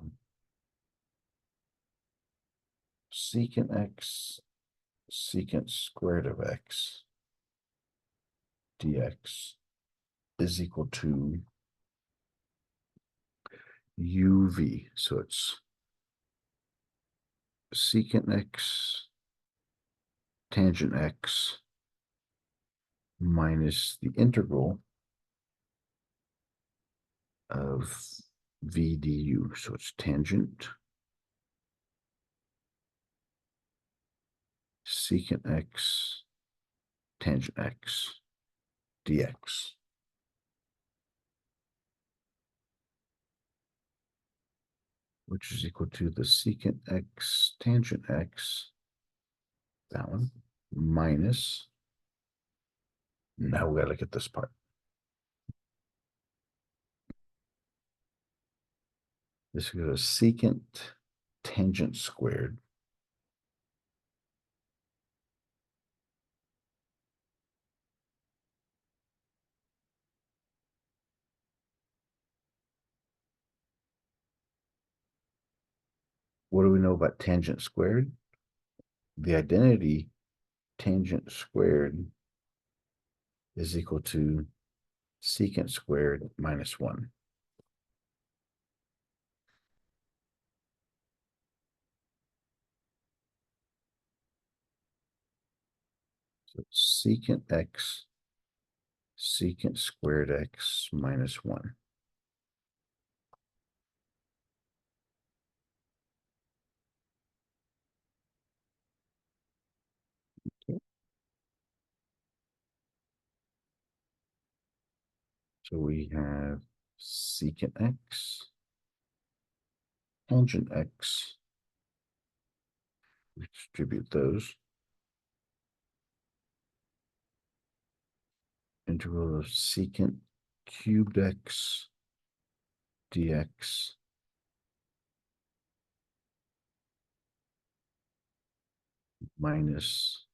secant x, secant squared of x dx is equal to uv. So it's secant x tangent x minus the integral of v du. So it's tangent secant x tangent x dx, which is equal to the secant x tangent x, that one, minus, now we gotta look at this part. This goes secant tangent squared what do we know about tangent squared? The identity tangent squared is equal to secant squared minus 1. So secant x, secant squared x minus 1. Okay. So we have secant x, tangent x, we distribute those. Integral of secant cubed x dx minus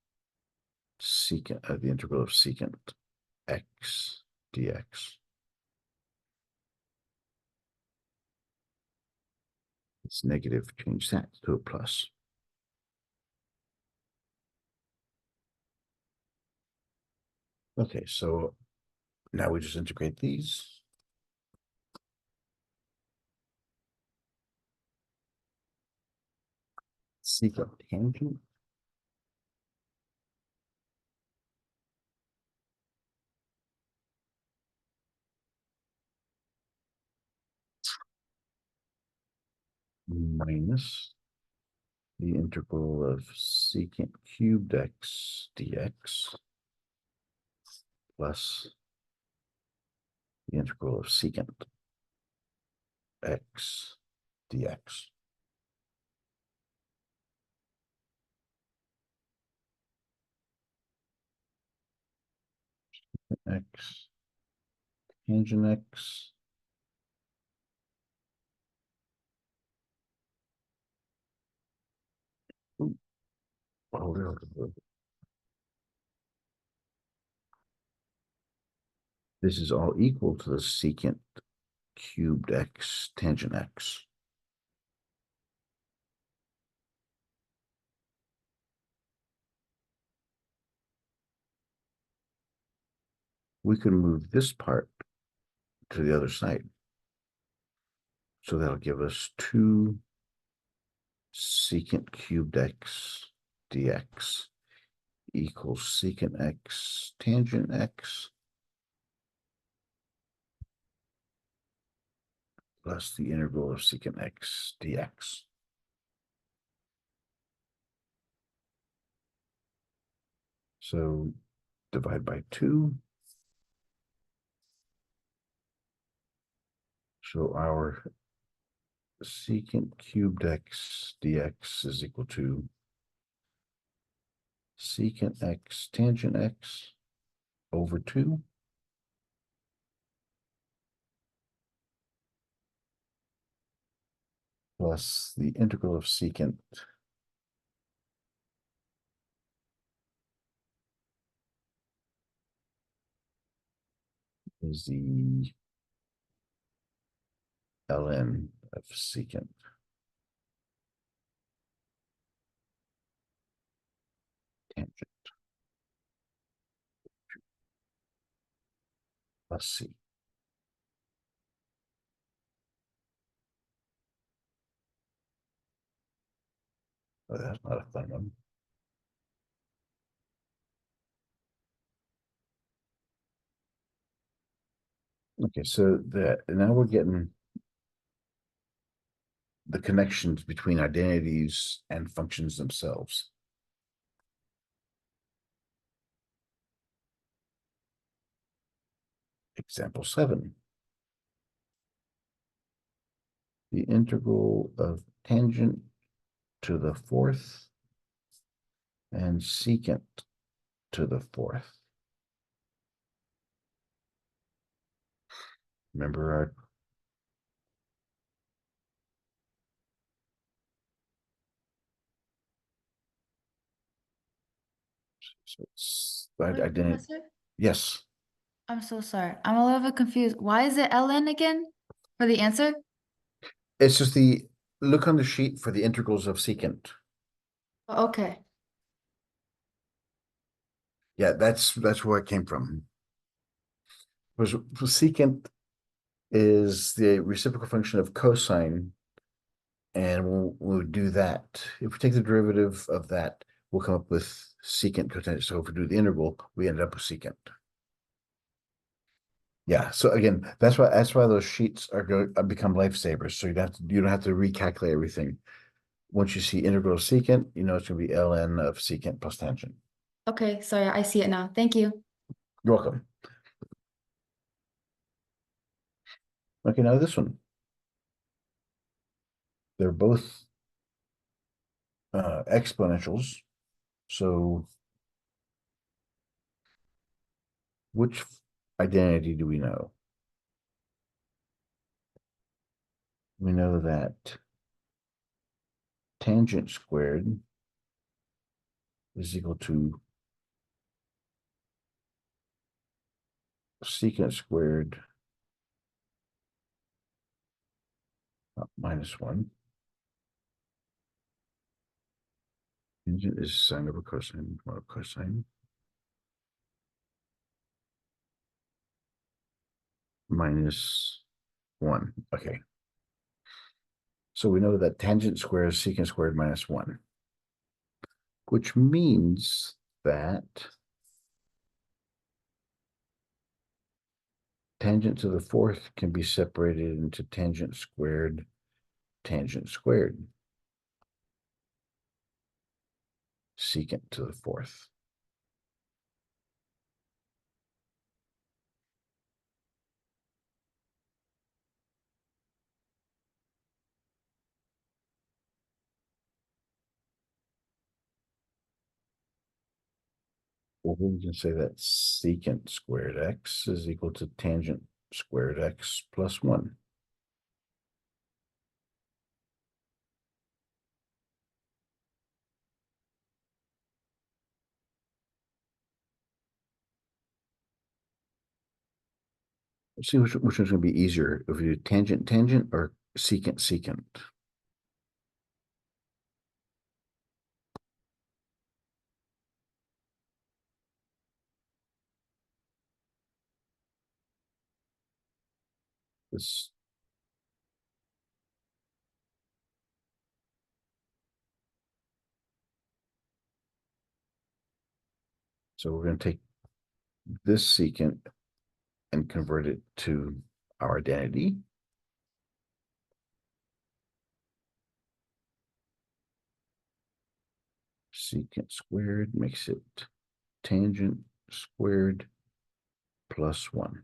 secant, the integral of secant x dx. It's negative, change that to a plus. Okay, so now we just integrate these. Secant tangent minus the integral of secant cubed x dx plus the integral of secant x dx. X, tangent X. Ooh. Oh, there. This is all equal to the secant cubed X tangent X. We can move this part to the other side. So that'll give us 2 secant cubed X dx equals secant X tangent X plus the integral of secant X dx. So divide by 2. So our secant cubed X dx is equal to secant X tangent X over 2 plus the integral of secant is the ln of secant tangent plus c. Oh, that's not a fun one. Okay, so that now we're getting the connections between identities and functions themselves. Example 7. The integral of tangent to the 4th and secant to the 4th. Remember our so it's I Wait, didn't. Professor? Yes, I'm so sorry. I'm a little bit confused. Why is it ln again for the answer? it's just the look on the sheet for the integrals of secant. Okay. Yeah, that's where it came from. Was secant is the reciprocal function of cosine, and we'll do that. If we take the derivative of that, we'll come up with secant cotangent. So if we do the integral, we end up with secant. Yeah. So again, that's why those sheets are going to become lifesavers. So you don't have to recalculate everything. Once you see integral of secant, you know it's going to be ln of secant plus tangent. Okay, sorry, I see it now. Thank you. You're welcome. Okay, now this one. They're both exponentials. So which identity do we know? We know that tangent squared is equal to secant squared minus 1. Tangent is sine over cosine, 1 over cosine, minus 1. Okay. So we know that tangent squared is secant squared minus 1, which means that tangent to the 4th can be separated into tangent squared, secant to the 4th. Well, we can say that secant squared x is equal to tangent squared x plus 1. Let's see which one's going to be easier, if we do tangent tangent or secant secant. This So we're going to take this secant and convert it to our identity. Secant squared makes it tangent squared plus 1.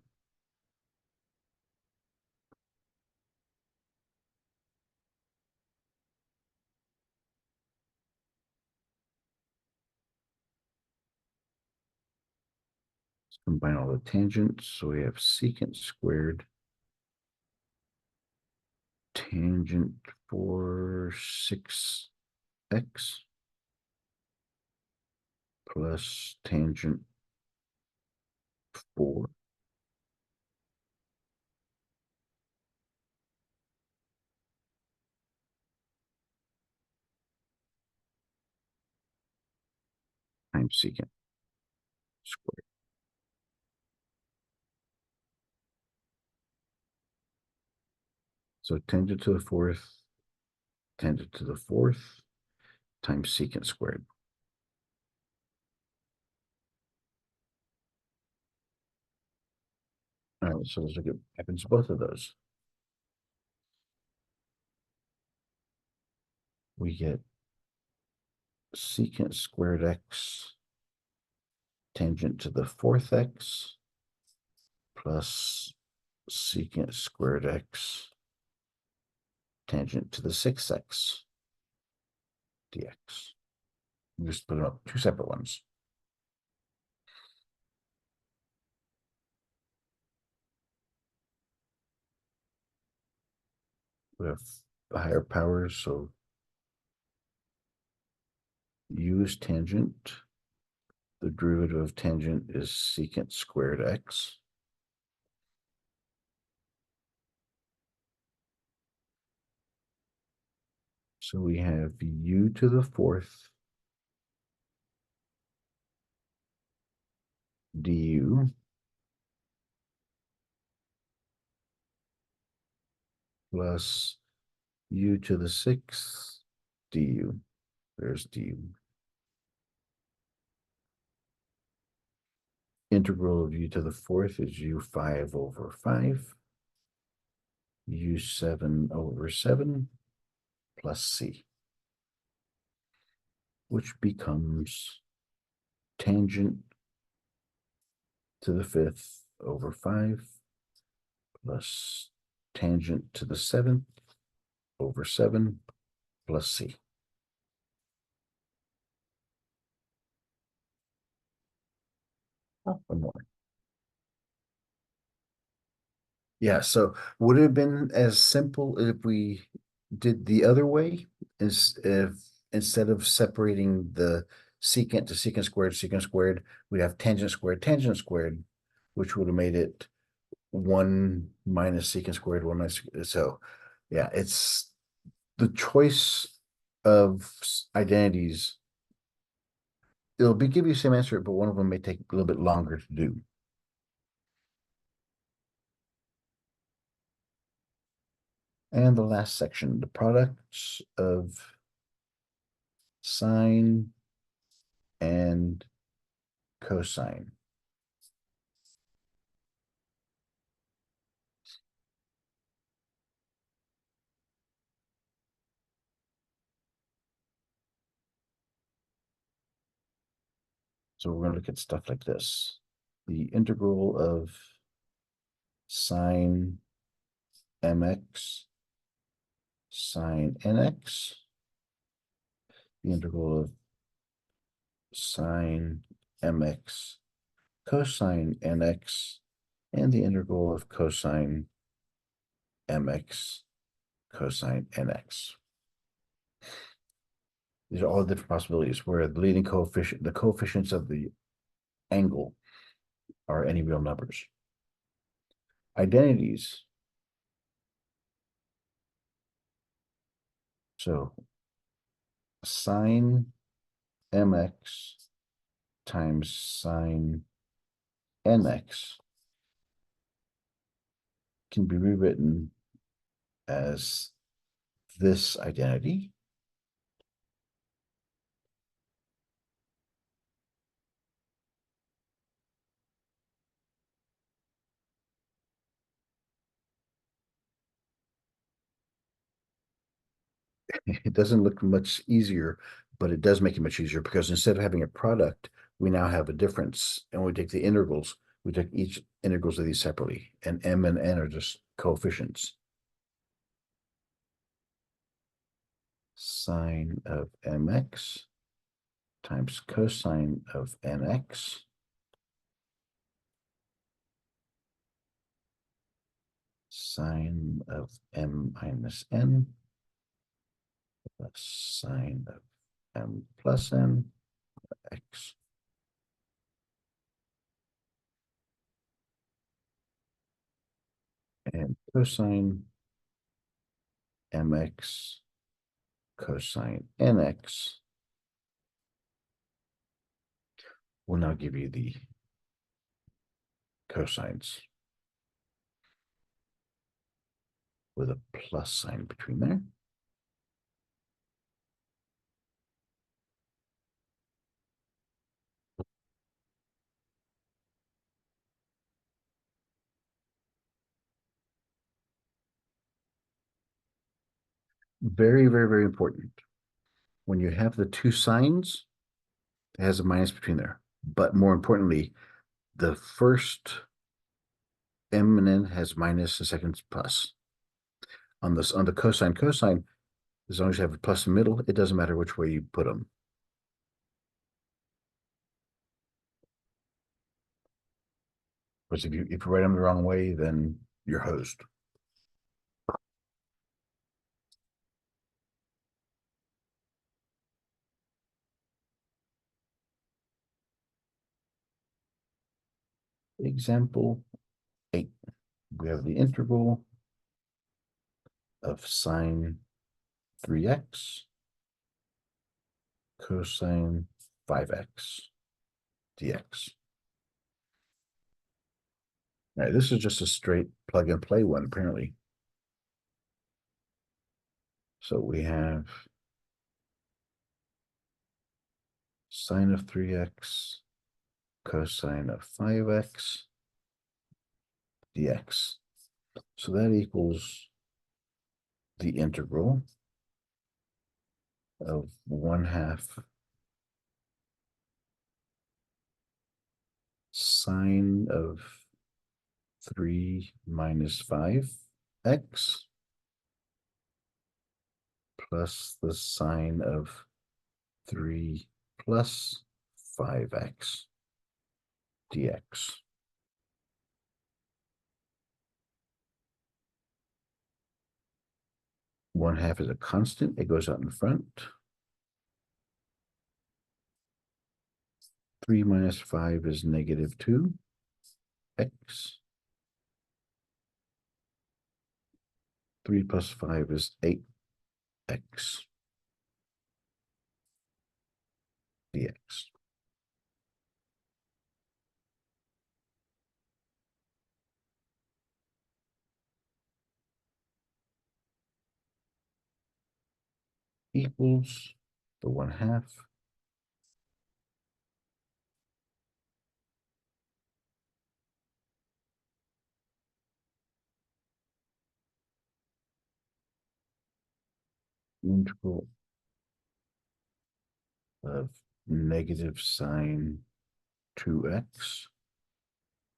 Let's combine all the tangents. So we have secant squared tangent for 6x plus tangent 4 times secant squared. So tangent to the fourth times secant squared. All right, so let's look at what happens to both of those. We get secant squared x tangent to the fourth x plus secant squared x tangent to the 6x dx. Just put them up, two separate ones. We have the higher powers, so u is tangent. The derivative of tangent is secant squared x. So we have u to the fourth du plus u to the sixth du. There's du. Integral of u to the fourth is u5 over 5. u7 over 7 plus c, which becomes tangent to the fifth over 5 plus tangent to the seventh over 7 plus c. Oh, one more. Yeah, so would it have been as simple if we did the other way, is if instead of separating the secant to secant squared, we'd have tangent squared, which would have made it 1 minus secant squared, 1 minus, so yeah, it's the choice of identities. It'll be give you the same answer, but one of them may take a little bit longer to do. And the last section, the products of sine and cosine. So we're going to look at stuff like this. The integral of sine mx sine nx, the integral of sine mx cosine nx and the integral of cosine mx cosine nx. These are all different possibilities where the leading coefficient, the coefficients of the angle are any real numbers. Identities. So sine mx times sine nx can be rewritten as this identity. It doesn't look much easier, but it does make it much easier because instead of having a product, we now have a difference. And when we take the integrals, we take each integrals of these separately, and m and n are just coefficients. Sine of mx times cosine of nx sine of m minus n plus sine of m plus n x. And cosine mx cosine nx will now give you the cosines with a plus sign between there. Very, very, very important. When you have the two signs, it has a minus between there. But more importantly, the first m and n has minus, the second plus. On the cosine, as long as you have a plus in the middle, it doesn't matter which way you put them. Because if you write them the wrong way, then you're hosed. Example 8. We have the integral of sine 3x cosine 5x dx. All right, this is just a straight plug and play one, apparently. So we have sine of 3x cosine of 5x dx. So that equals the integral of 1/2 sine of 3 minus 5x plus the sine of 3 plus 5x dx. One half is a constant, it goes out in front. 3 minus 5 is negative 2x. 3 plus 5 is 8x dx. Equals the 1/2 integral of negative sine 2x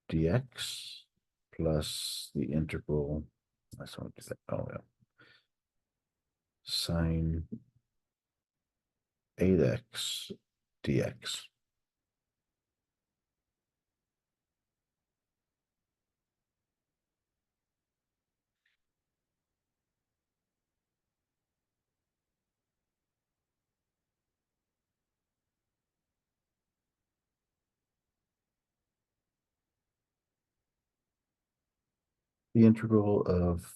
dx plus the integral, that's what is that? Oh, yeah. Sine 8x dx. The integral of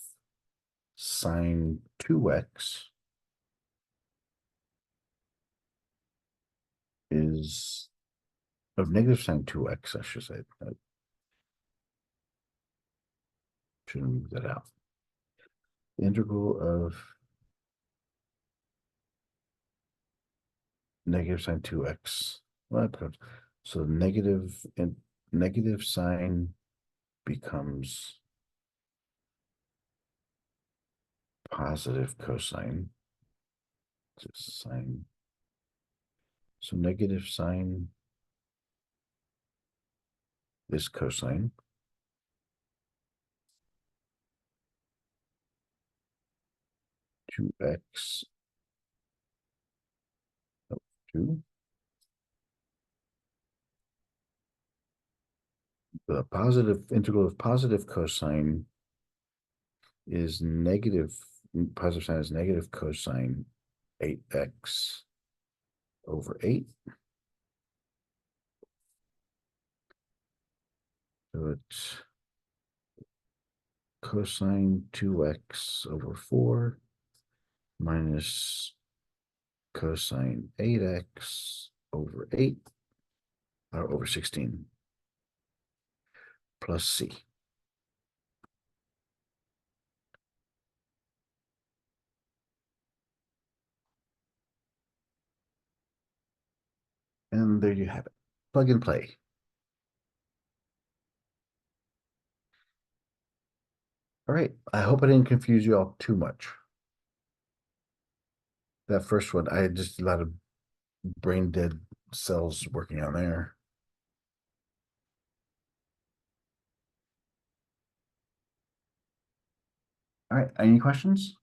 sine 2x is of negative sine 2x, I should say. I shouldn't move that out. The integral of negative sine 2x. Well, that becomes, so negative and negative sine becomes positive cosine. Just sine. So negative sine is cosine. Two x 2. The positive integral of positive cosine is negative. Positive sign is negative cosine 8x over 8. So it's cosine 2x over 4 minus cosine 8x over 8 or over 16 plus c. And there you have it. Plug and play. All right. I hope I didn't confuse you all too much. That first one, I had just a lot of brain dead cells working on there. All right. Any questions?